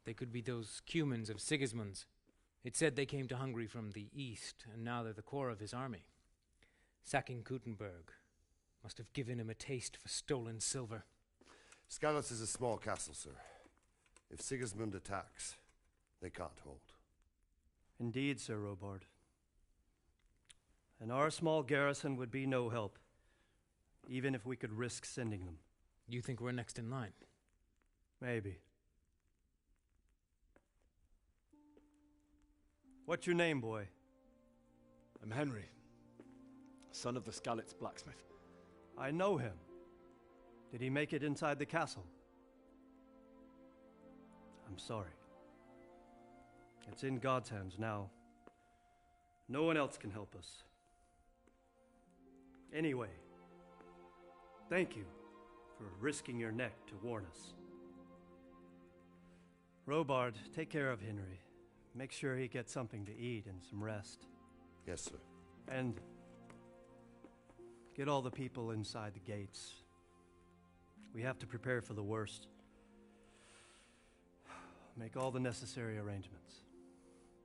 They could be those Cumans of Sigismund's. It said they came to Hungary from the east, and now they're the core of his army. Sacking Gutenberg must have given him a taste for stolen silver. Skalitz is a small castle, sir. If Sigismund attacks, they can't hold. Indeed, Sir Robard. And our small garrison would be no help, even if we could risk sending them. You think we're next in line? Maybe. What's your name, boy? I'm Henry, son of the Skalitz blacksmith. I know him. Did he make it inside the castle? I'm sorry. It's in God's hands now. No one else can help us. Anyway, thank you for risking your neck to warn us. Robard, take care of Henry. Make sure he gets something to eat and some rest. Yes, sir. And get all the people inside the gates. We have to prepare for the worst. Make all the necessary arrangements.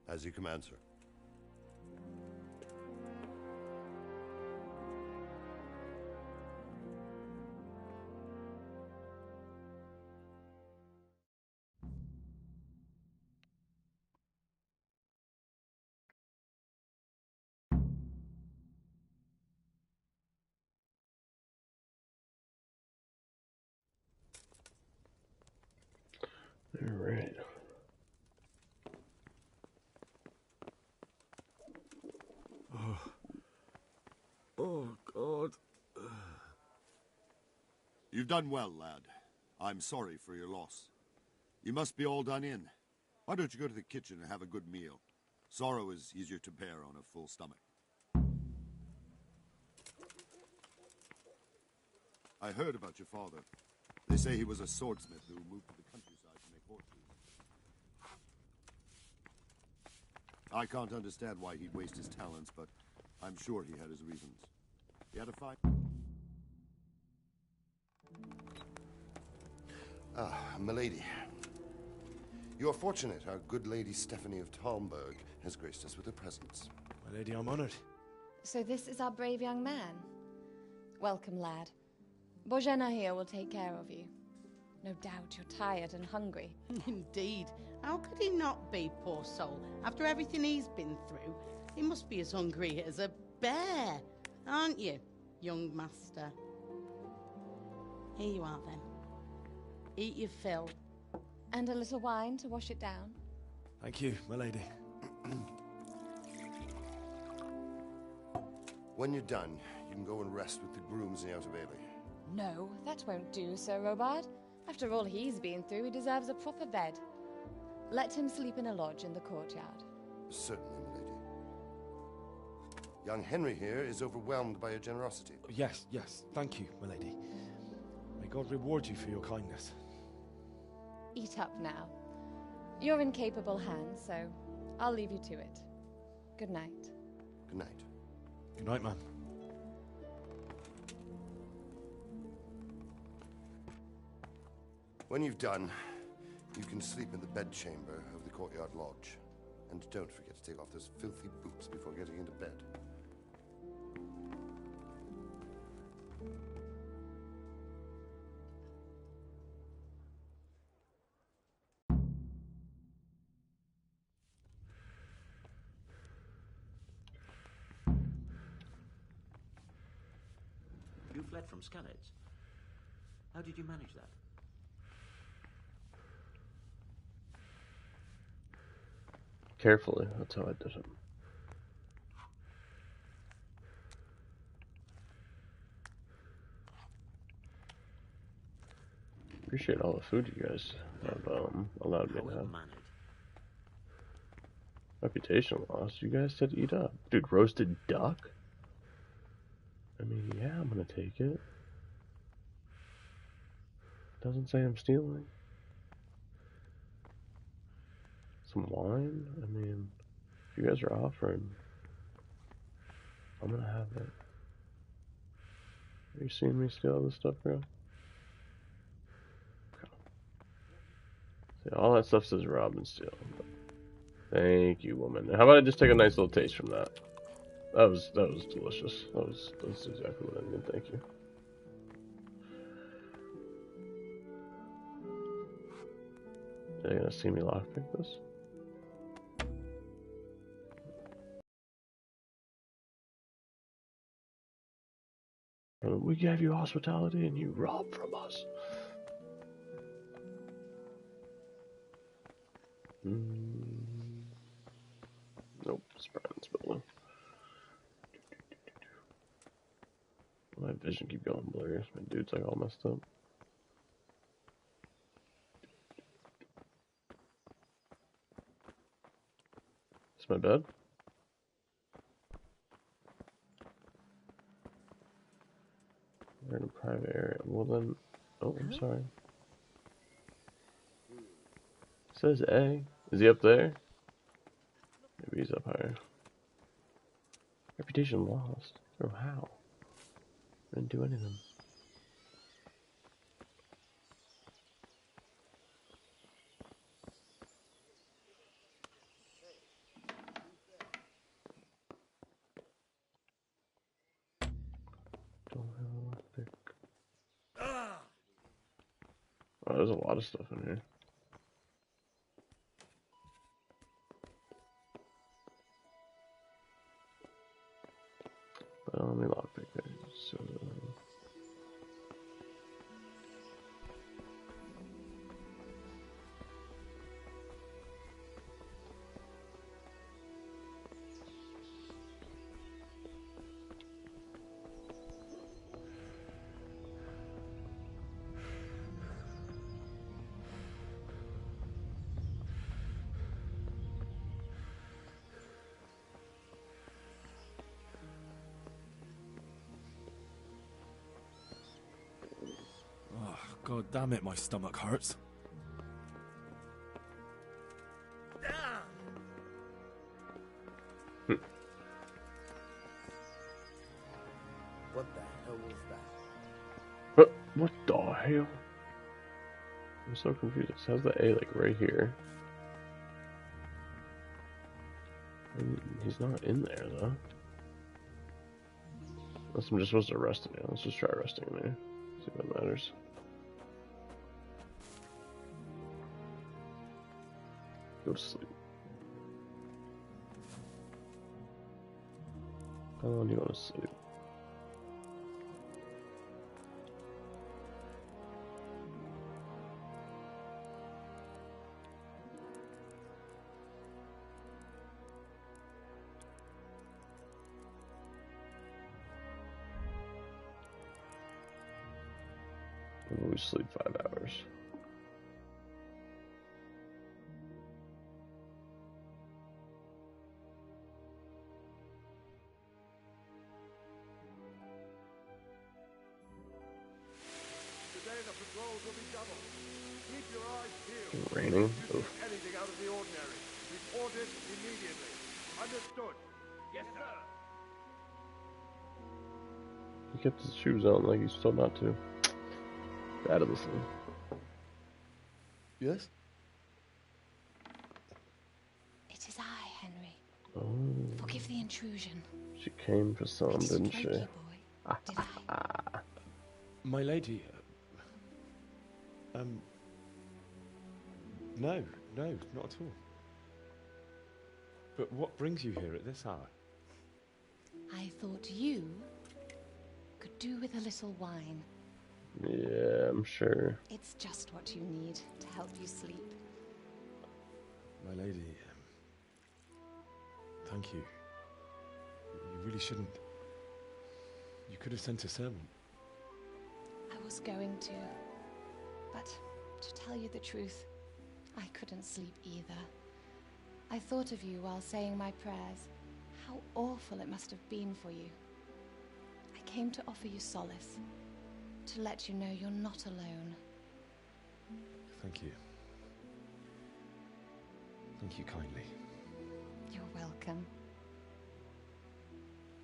As you command, sir. All right. Oh, God. You've done well, lad. I'm sorry for your loss. You must be all done in. Why don't you go to the kitchen and have a good meal? Sorrow is easier to bear on a full stomach. I heard about your father. They say he was a swordsmith who moved to the countryside to make horseshoes. I can't understand why he'd waste his talents, but I'm sure he had his reasons. He had a fight. Ah, milady. You are fortunate our good lady Stephanie of Talmberg has graced us with her presence. My lady, I'm honored. So this is our brave young man. Welcome, lad. Bozhena here will take care of you. No doubt you're tired and hungry. Indeed. How could he not be, poor soul? After everything he's been through, he must be as hungry as a bear, aren't you, young master? Here you are, then. Eat your fill. And a little wine to wash it down. Thank you, my lady. When you're done, you can go and rest with the grooms in the Outer Bailey. No, that won't do, Sir Robard. After all he's been through, he deserves a proper bed. Let him sleep in a lodge in the courtyard. Certainly, milady. Young Henry here is overwhelmed by your generosity. Yes, yes. Thank you, my lady. May God reward you for your kindness. Eat up now. You're in capable hands, so I'll leave you to it. Good night. Good night. Good night, ma'am. When you've done, you can sleep in the bedchamber of the courtyard lodge. And don't forget to take off those filthy boots before getting into bed. You fled from Skalitz. How did you manage that? carefully. That's how I did it. Appreciate all the food you guys have allowed me to have. Reputation loss. You guys said eat up. Dude, roasted duck? I mean, yeah, I'm gonna take it. Doesn't say I'm stealing. Some wine? I mean, if you guys are offering, I'm gonna have it. Are you seeing me steal this stuff, bro? Okay. See, all that stuff says rob and steal. Thank you, woman. How about I just take a nice little taste from that? That was delicious. That's exactly what I needed. Thank you. Are they gonna see me lockpick this? We gave you hospitality and you robbed from us. Nope, it's Brian's building. My vision keep going blurry. My dude's like all messed up. It's my bed. We're in a private area. Well then, oh, I'm sorry. It says A. Is he up there? Maybe he's up higher. Reputation lost. Oh, how? I didn't do anything. Don't have a lockpick. Oh, there's a lot of stuff in here. But let me lockpick it. So, God damn it, my stomach hurts. What the hell was that? what the hell? I'm so confused. It says the A like right here. He's not in there though. Unless I'm just supposed to rest in here. Let's just try resting in there. See if that matters. Go to sleep. How long do you want to sleep? We sleep 5 hours. Today the patrols will be double. Keep your eyes peeled. Raining. If you see anything out of the ordinary, report it immediately. Understood? Yes, sir. He kept his shoes on like he's told not to. Bad of this thing. Yes? It is I, Henry. Oh. Forgive the intrusion. She came for some, didn't she? Did I? My lady, no, not at all. But what brings you here at this hour? I thought you could do with a little wine. Yeah, I'm sure. It's just what you need to help you sleep. My lady, Thank you. You really shouldn't. You could have sent a servant. I was going to. But to tell you the truth, I couldn't sleep either. I thought of you while saying my prayers. How awful it must have been for you. I came to offer you solace. To let you know you're not alone. Thank you. Thank you kindly. You're welcome.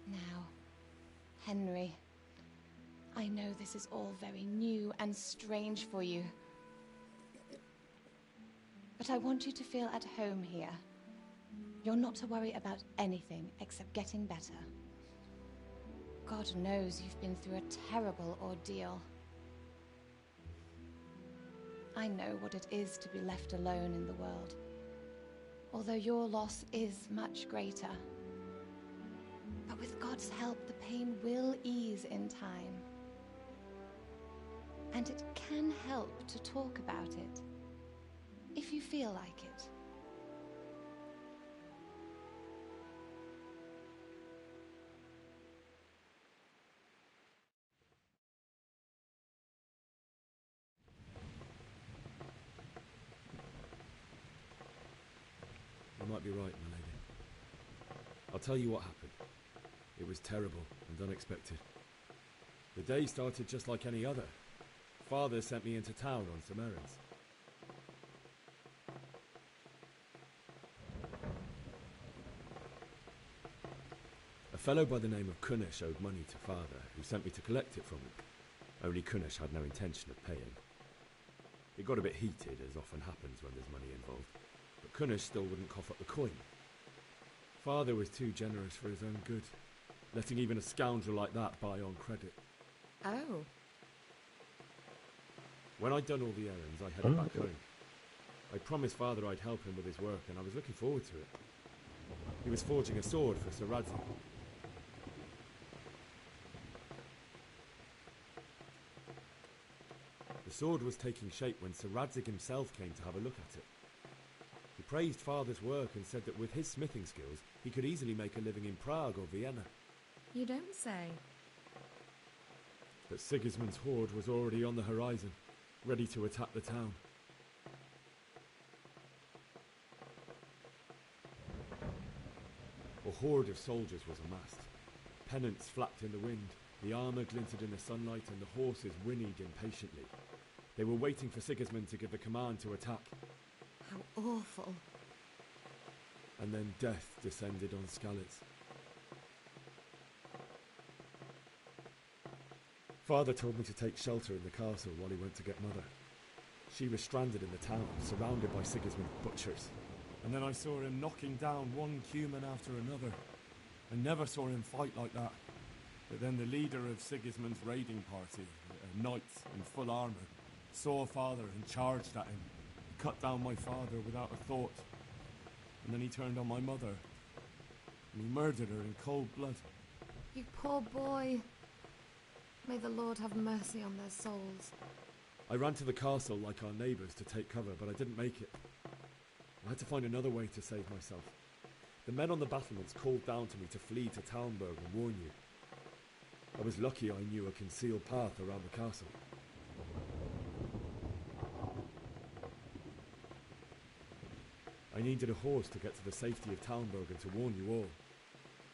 Now, Henry, I know this is all very new and strange for you. But I want you to feel at home here. You're not to worry about anything except getting better. God knows you've been through a terrible ordeal. I know what it is to be left alone in the world, although your loss is much greater. But with God's help, the pain will ease in time. And it can help to talk about it, if you feel like it. You might be right, my lady. I'll tell you what happened. It was terrible and unexpected. The day started just like any other. Father sent me into town on some errands. A fellow by the name of Kunnish owed money to Father, who sent me to collect it from him. Only Kunnish had no intention of paying. It got a bit heated, as often happens when there's money involved, but Kunnish still wouldn't cough up the coin. Father was too generous for his own good, letting even a scoundrel like that buy on credit. Oh. When I'd done all the errands, I headed back home. I promised Father I'd help him with his work, and I was looking forward to it. He was forging a sword for Sir Radzig. The sword was taking shape when Sir Radzig himself came to have a look at it. He praised Father's work and said that with his smithing skills, he could easily make a living in Prague or Vienna. You don't say. But Sigismund's horde was already on the horizon, ready to attack the town. A horde of soldiers was amassed. Pennants flapped in the wind, the armour glinted in the sunlight, and the horses whinnied impatiently. They were waiting for Sigismund to give the command to attack. How awful. And then death descended on Skalitz. Father told me to take shelter in the castle while he went to get Mother. She was stranded in the town, surrounded by Sigismund's butchers. And then I saw him knocking down one human after another. I never saw him fight like that. But then the leader of Sigismund's raiding party, a knight in full armour, saw Father and charged at him. He cut down my father without a thought. And then he turned on my mother. And he murdered her in cold blood. You poor boy. May the Lord have mercy on their souls. I ran to the castle like our neighbours to take cover, but I didn't make it. I had to find another way to save myself. The men on the battlements called down to me to flee to Talmberg and warn you. I was lucky I knew a concealed path around the castle. I needed a horse to get to the safety of Talmberg and to warn you all.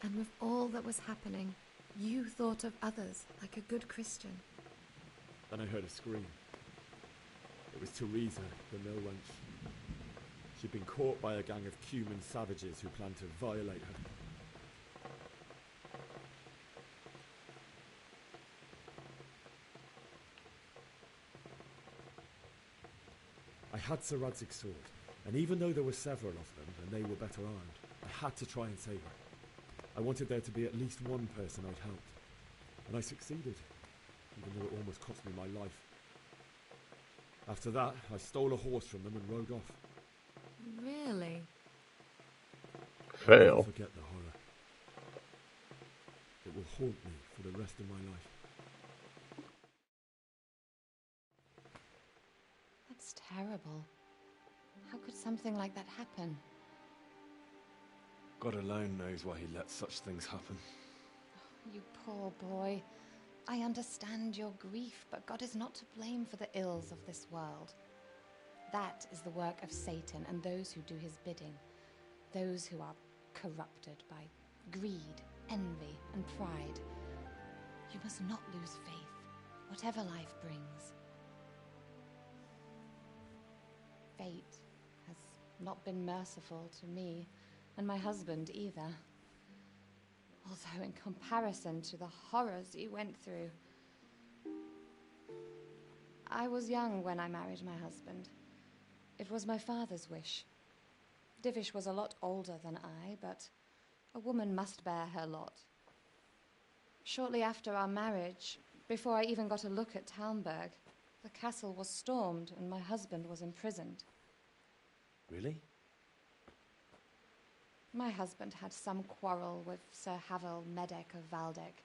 And with all that was happening, you thought of others like a good Christian. Then I heard a scream. It was Teresa, the mill wench. She'd been caught by a gang of Cuman savages who planned to violate her. I had Sir Radzig's sword, and even though there were several of them and they were better armed, I had to try and save her. I wanted there to be at least one person I'd helped, and I succeeded, even though it almost cost me my life. After that, I stole a horse from them and rode off. Really? Fail. I'll forget the horror. It will haunt me for the rest of my life. That's terrible. How could something like that happen? God alone knows why he lets such things happen. You poor boy. I understand your grief, but God is not to blame for the ills of this world. That is the work of Satan and those who do his bidding. Those who are corrupted by greed, envy, and pride. You must not lose faith, whatever life brings. Fate has not been merciful to me, and my husband either. Although in comparison to the horrors he went through. I was young when I married my husband. It was my father's wish. Divish was a lot older than I, but a woman must bear her lot. Shortly after our marriage, before I even got a look at Talmberg, the castle was stormed and my husband was imprisoned. Really? My husband had some quarrel with Sir Havel Medek of Valdek,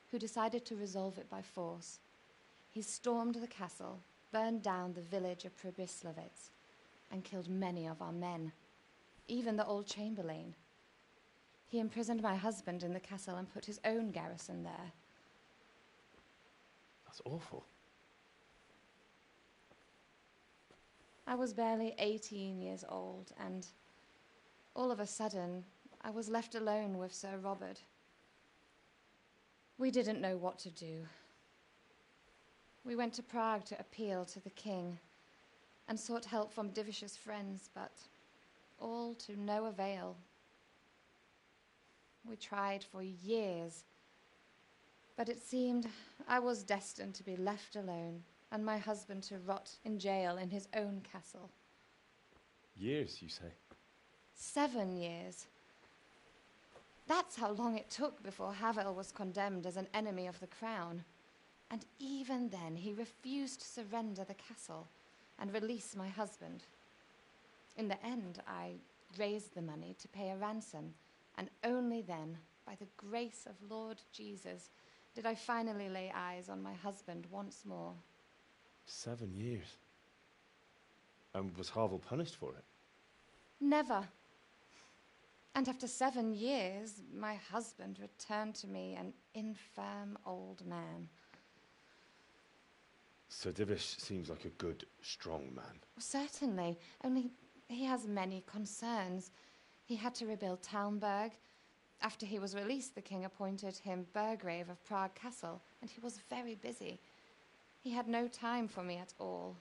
who decided to resolve it by force. He stormed the castle, burned down the village of Pribyslavitz, and killed many of our men, even the old chamberlain. He imprisoned my husband in the castle and put his own garrison there. That's awful. I was barely 18 years old, and all of a sudden, I was left alone with Sir Robert. We didn't know what to do. We went to Prague to appeal to the king and sought help from Divish's friends, but all to no avail. We tried for years, but it seemed I was destined to be left alone and my husband to rot in jail in his own castle. Years, you say? 7 years. That's how long it took before Havel was condemned as an enemy of the crown. And even then, he refused to surrender the castle and release my husband. In the end, I raised the money to pay a ransom, and only then, by the grace of Lord Jesus, did I finally lay eyes on my husband once more. 7 years? And was Havel punished for it? Never. And after 7 years, my husband returned to me an infirm old man. Sir Divish seems like a good, strong man. Certainly, only he has many concerns. He had to rebuild Talmberg. After he was released, the king appointed him Burgrave of Prague Castle, and he was very busy. He had no time for me at all.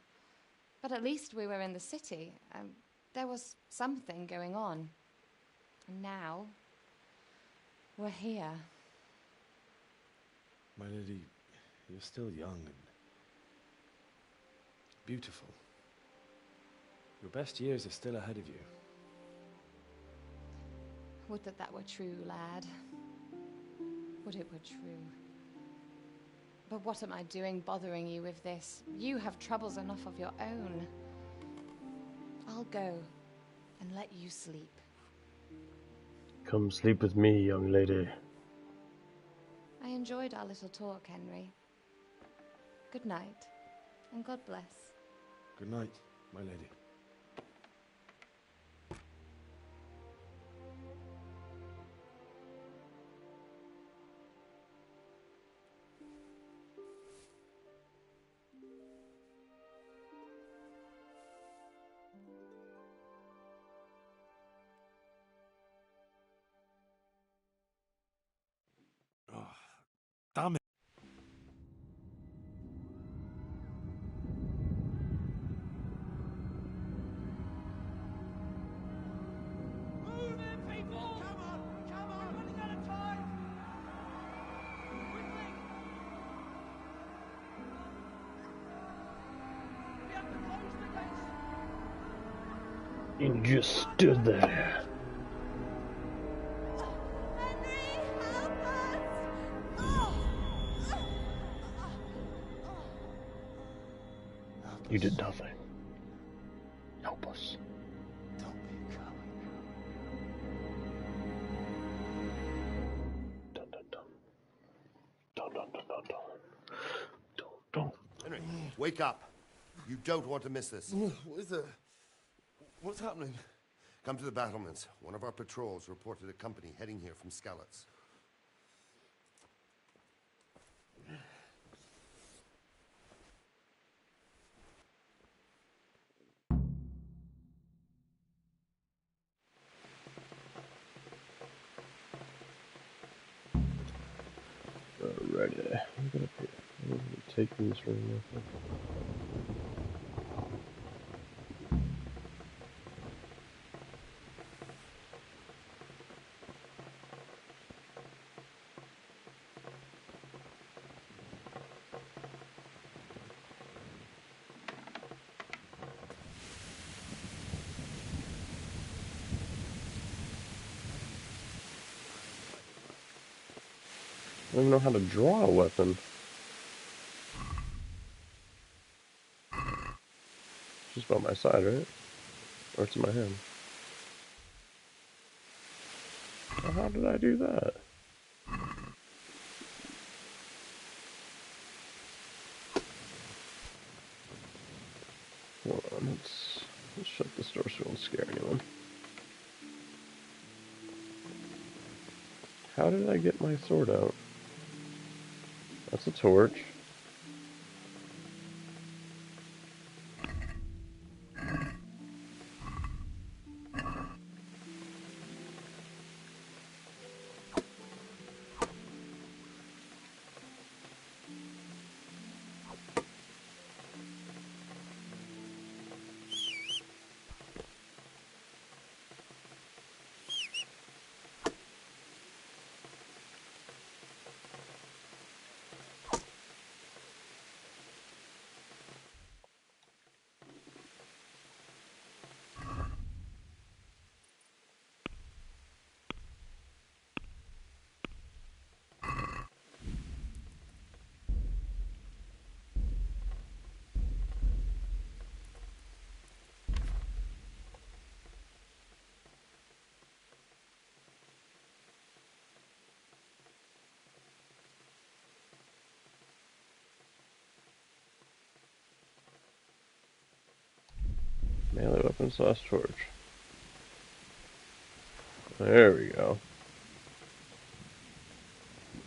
But at least we were in the city, and there was something going on. And now, we're here. My lady, you're still young and beautiful. Your best years are still ahead of you. Would that that were true, lad. Would it were true. But what am I doing bothering you with this? You have troubles enough of your own. I'll go and let you sleep. Come sleep with me, young lady. I enjoyed our little talk, Henry. Good night, and God bless. Good night, my lady. Damn it. You just stood there. You did nothing. Help us. Don't be a coward. Dun dun dun. Dun dun dun dun dun. Dun dun. Henry, wake up. You don't want to miss this. What is it? What's happening? Come to the battlements. One of our patrols reported a company heading here from Skalitz. Alrighty. I'm gonna take this room. I don't even know how to draw a weapon. Just by my side, right? Or it's in my hand. Well, how did I do that? Hold on, let's shut this door so we don't scare anyone. How did I get my sword out? That's a torch. Melee weapon slash torch. There we go.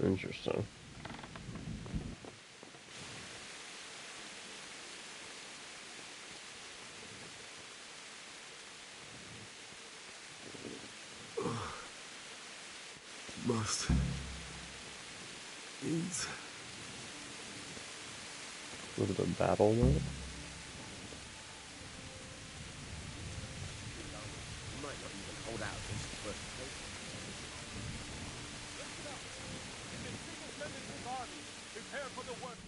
Interesting. Must eat. Was it a battle mode? Might not even hold out against the first place. Prepare for the work.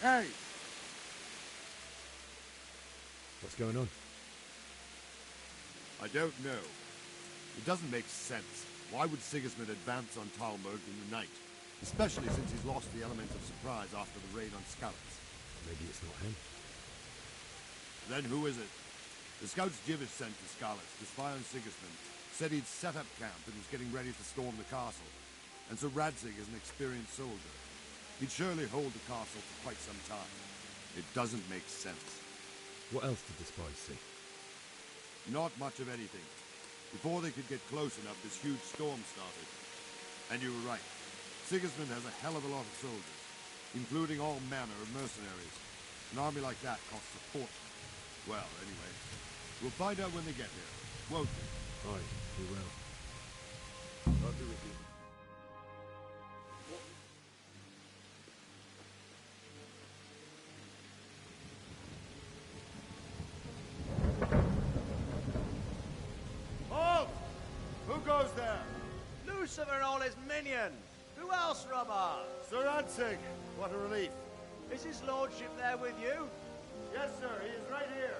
Hey! What's going on? I don't know. It doesn't make sense. Why would Sigismund advance on Talmberg in the night? Especially since he's lost the element of surprise after the raid on Skalitz. Maybe it's not him. Then who is it? The scouts Jivish sent to Skalitz to spy on Sigismund said he'd set up camp and was getting ready to storm the castle. And so Radzig is an experienced soldier. He'd surely hold the castle for quite some time. It doesn't make sense. What else did the spies see? Not much of anything. Before they could get close enough, this huge storm started. And you were right. Sigismund has a hell of a lot of soldiers, including all manner of mercenaries. An army like that costs a fortune. Well, anyway, we'll find out when they get here, won't we? Aye, we will. I'll be with you. Halt! Who goes there? Lucifer and all his minions. Who else, Robber? Sir Radzig, what a relief. Is his lordship there with you? Yes, sir, he is right here.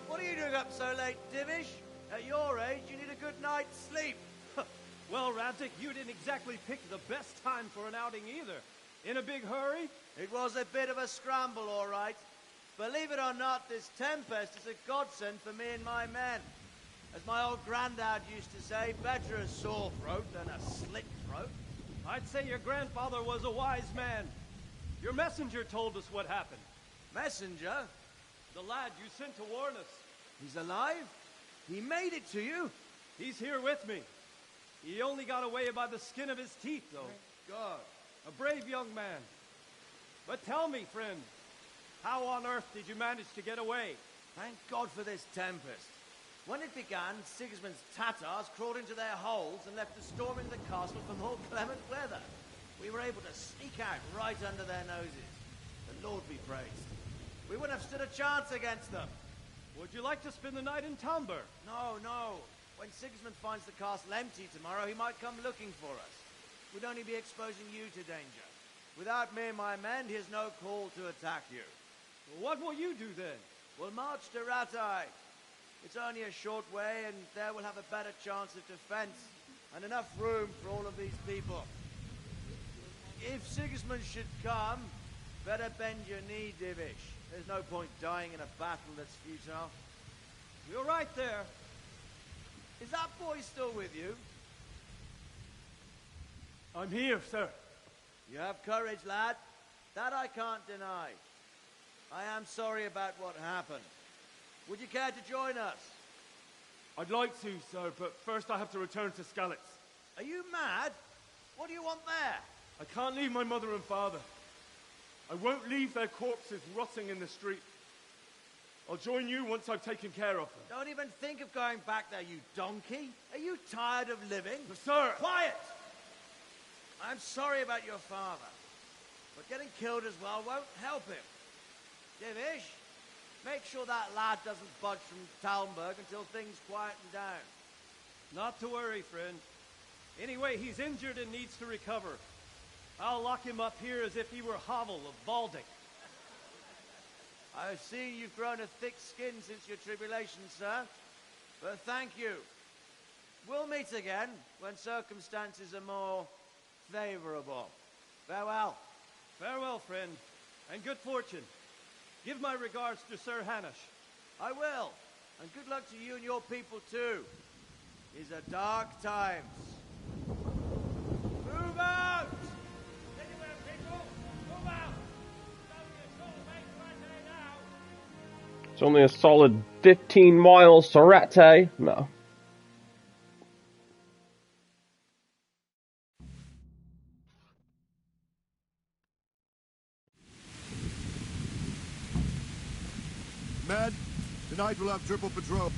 What are you doing up so late, Divish? At your age, you need a good night's sleep. Well, Radzik, you didn't exactly pick the best time for an outing either. In a big hurry? It was a bit of a scramble, all right. Believe it or not, this tempest is a godsend for me and my men. As my old granddad used to say, better a sore throat than a slit throat. I'd say your grandfather was a wise man. Your messenger told us what happened. Messenger? The lad you sent to warn us. He's alive? He made it to you? He's here with me. He only got away by the skin of his teeth, though. Thank God. A brave young man. But tell me, friend, how on earth did you manage to get away? Thank God for this tempest. When it began, Sigismund's Tatars crawled into their holes and left us storming the castle for more clement weather. We were able to sneak out right under their noses. The Lord be praised. We wouldn't have stood a chance against them. Would you like to spend the night in Tamber? No, no. When Sigismund finds the castle empty tomorrow, he might come looking for us. We'd only be exposing you to danger. Without me and my men, he has no call to attack you. Well, what will you do then? We'll march to Ratai. It's only a short way, and there we'll have a better chance of defense, and enough room for all of these people. If Sigismund should come, better bend your knee, Divish. There's no point dying in a battle that's futile. You're right there. Is that boy still with you? I'm here, sir. You have courage, lad. That I can't deny. I am sorry about what happened. Would you care to join us? I'd like to, sir, but first I have to return to Skalitz. Are you mad? What do you want there? I can't leave my mother and father. I won't leave their corpses rotting in the street. I'll join you once I've taken care of them. Don't even think of going back there, you donkey. Are you tired of living? Sir! Quiet! I'm sorry about your father, but getting killed as well won't help him. Divish, make sure that lad doesn't budge from Talmberg until things quieten down. Not to worry, friend. Anyway, he's injured and needs to recover. I'll lock him up here as if he were Havel of Baldic. I've seen you've grown a thick skin since your tribulation, sir. But thank you. We'll meet again when circumstances are more favorable. Farewell. Farewell, friend, and good fortune. Give my regards to Sir Hanush. I will. And good luck to you and your people, too. These are dark times. Move out! Anywhere, people! Move out! It's only a solid 15 miles to Rattay. No. Men, tonight we'll have triple patrol.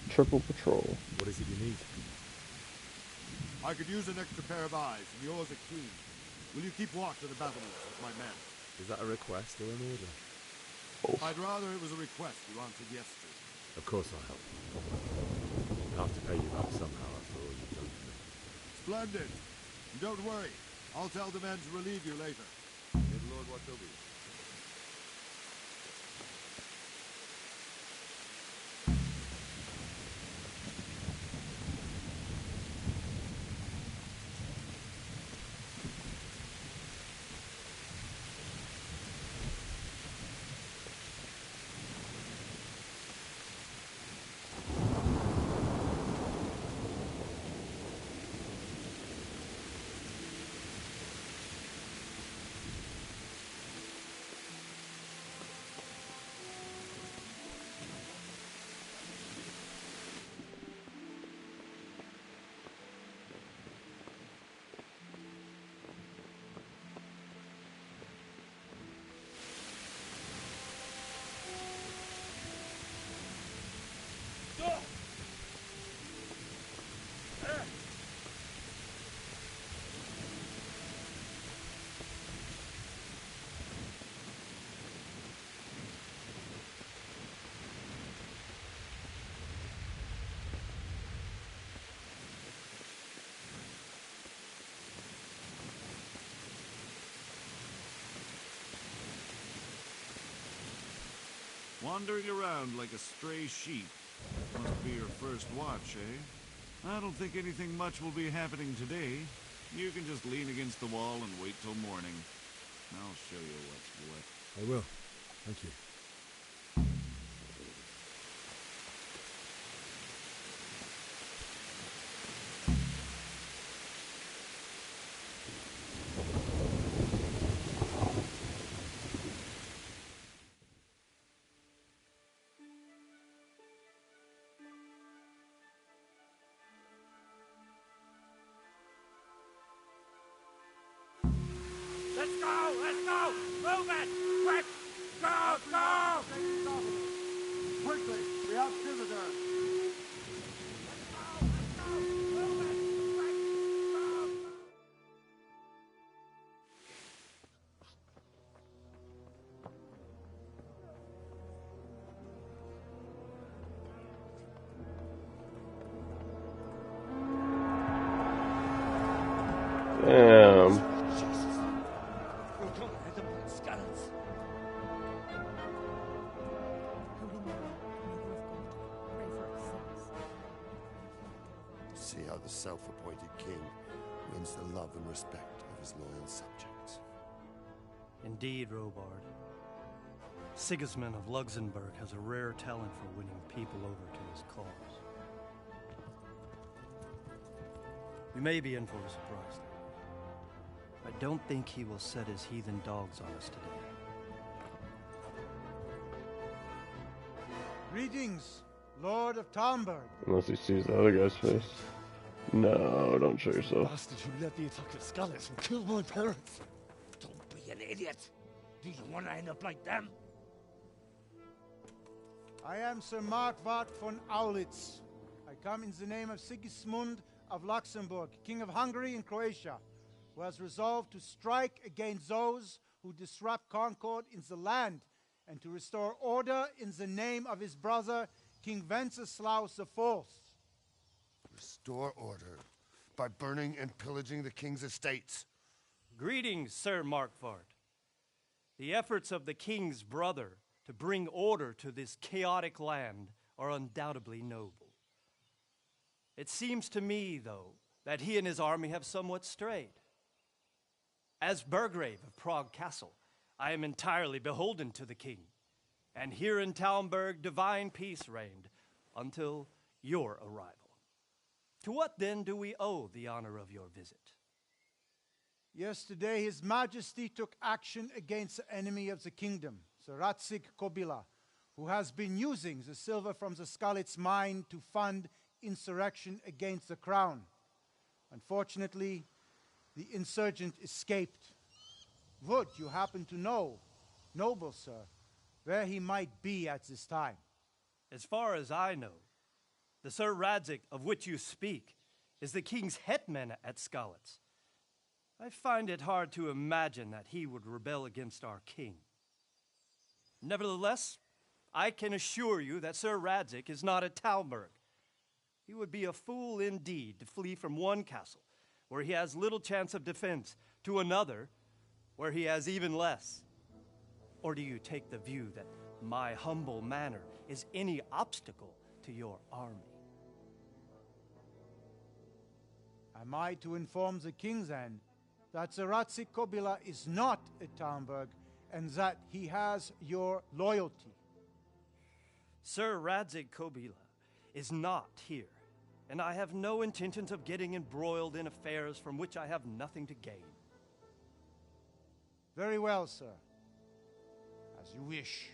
Triple patrol. What is it you need? I could use an extra pair of eyes, and yours are keen. Will you keep watch of the battlements with my men? Is that a request or an order? I'd rather it was a request you answered yes to. Of course I'll help. I'll have to pay you back somehow after all you've done for me. Splendid. And don't worry. I'll tell the men to relieve you later. May the Lord watch over you. Wandering around like a stray sheep. Must be your first watch, eh? I don't think anything much will be happening today. You can just lean against the wall and wait till morning. I'll show you what's what. I will. Thank you. Let's go! Let's go! Move it! Quick! Go! Go! Quickly! We have visitors! Damn. See how the self-appointed king wins the love and respect of his loyal subjects. Indeed, Robard. Sigismund of Luxembourg has a rare talent for winning people over to his cause. We may be in for a surprise, though. I don't think he will set his heathen dogs on us today. Greetings, Lord of Talmberg. Unless he sees the other guy's face. No, don't show yourself. Bastard who led the attack at Scarlets and killed my parents. Don't be an idiot. Do you want to end up like them? I am Sir Markwart von Aulitz. I come in the name of Sigismund of Luxembourg, King of Hungary and Croatia, who has resolved to strike against those who disrupt concord in the land and to restore order in the name of his brother, King Wenceslaus IV. Restore order by burning and pillaging the king's estates. Greetings, Sir Markwart. The efforts of the king's brother to bring order to this chaotic land are undoubtedly noble. It seems to me, though, that he and his army have somewhat strayed. As Burgrave of Prague Castle, I am entirely beholden to the king, and here in Talmberg divine peace reigned until your arrival. To what then do we owe the honor of your visit? Yesterday, His Majesty took action against the enemy of the kingdom, Sir Radzig Kobyla, who has been using the silver from the Skalitz mine to fund insurrection against the crown. Unfortunately, the insurgent escaped. Would you happen to know, noble sir, where he might be at this time? As far as I know, the Sir Radzig of which you speak is the king's hetman at Skalitz. I find it hard to imagine that he would rebel against our king. Nevertheless, I can assure you that Sir Radzig is not at Talmberg. He would be a fool indeed to flee from one castle where he has little chance of defense to another where he has even less. Or do you take the view that my humble manner is any obstacle to your army? Am I to inform the king then that Sir Radzig Kobyla is not at Talmberg and that he has your loyalty? Sir Radzig Kobyla is not here, and I have no intentions of getting embroiled in affairs from which I have nothing to gain. Very well, sir. As you wish.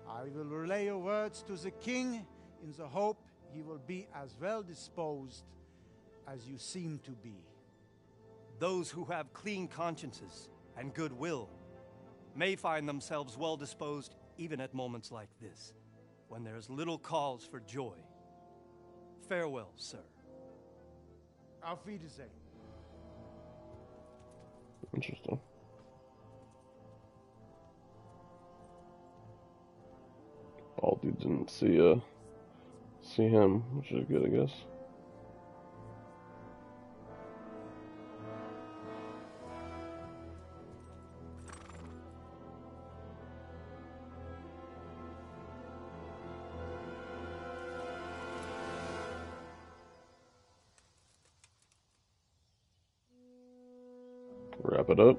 I will relay your words to the king in the hope he will be as well disposed as you seem to be. Those who have clean consciences and goodwill may find themselves well disposed even at moments like this, when there is little cause for joy. Farewell, sir. Auf Wiedersehen. Interesting. Baldy didn't see him, which is good, I guess. wrap it up.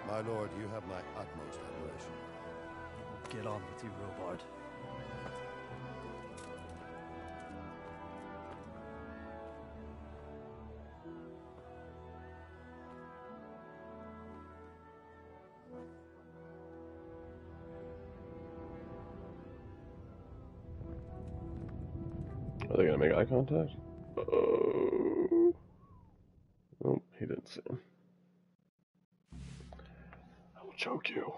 My lord, you have my utmost admiration. Get on with you, Robard. Are they gonna make eye contact? Nope, he didn't see him. I will choke you.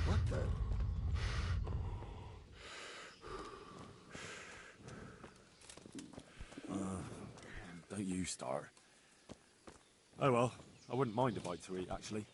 What the? Don't you start. Oh well, I wouldn't mind a bite to eat, actually.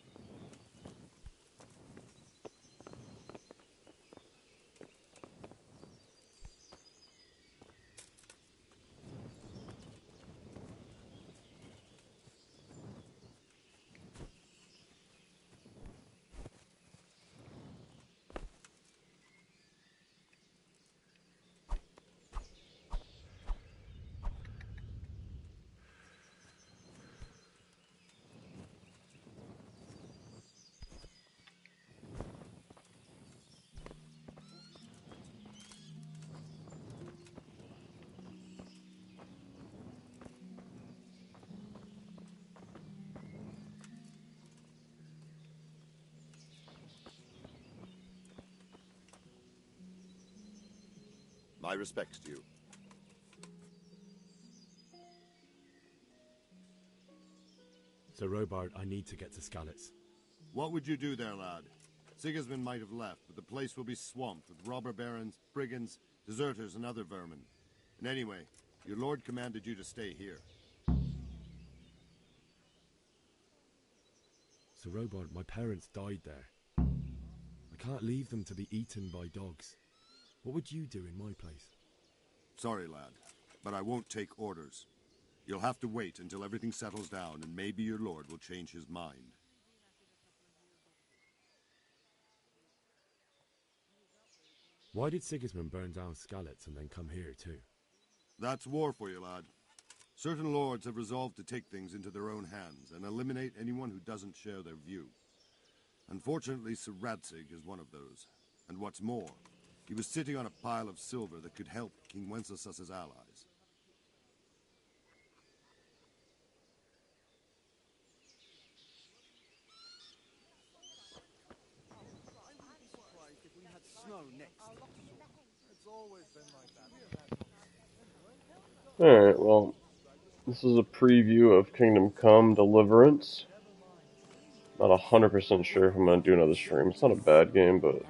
My respects to you. Sir Robard, I need to get to Skalitz. What would you do there, lad? Sigismund might have left, but the place will be swamped with robber barons, brigands, deserters, and other vermin. And anyway, your lord commanded you to stay here. Sir Robard, my parents died there. I can't leave them to be eaten by dogs. What would you do in my place? Sorry, lad, but I won't take orders. You'll have to wait until everything settles down, and maybe your lord will change his mind. Why did Sigismund burn down Skalitz and then come here too? That's war for you, lad. Certain lords have resolved to take things into their own hands and eliminate anyone who doesn't share their view. Unfortunately, Sir Radzig is one of those. And what's more, he was sitting on a pile of silver that could help King Wenceslaus's allies. Alright, well, this is a preview of Kingdom Come Deliverance. Not 100% sure if I'm going to do another stream. It's not a bad game, but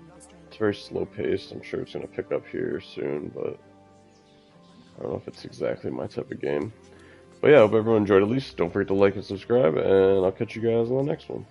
it's very slow paced. I'm sure it's going to pick up here soon, but I don't know if it's exactly my type of game. But yeah, I hope everyone enjoyed at least. Don't forget to like and subscribe, and I'll catch you guys in the next one.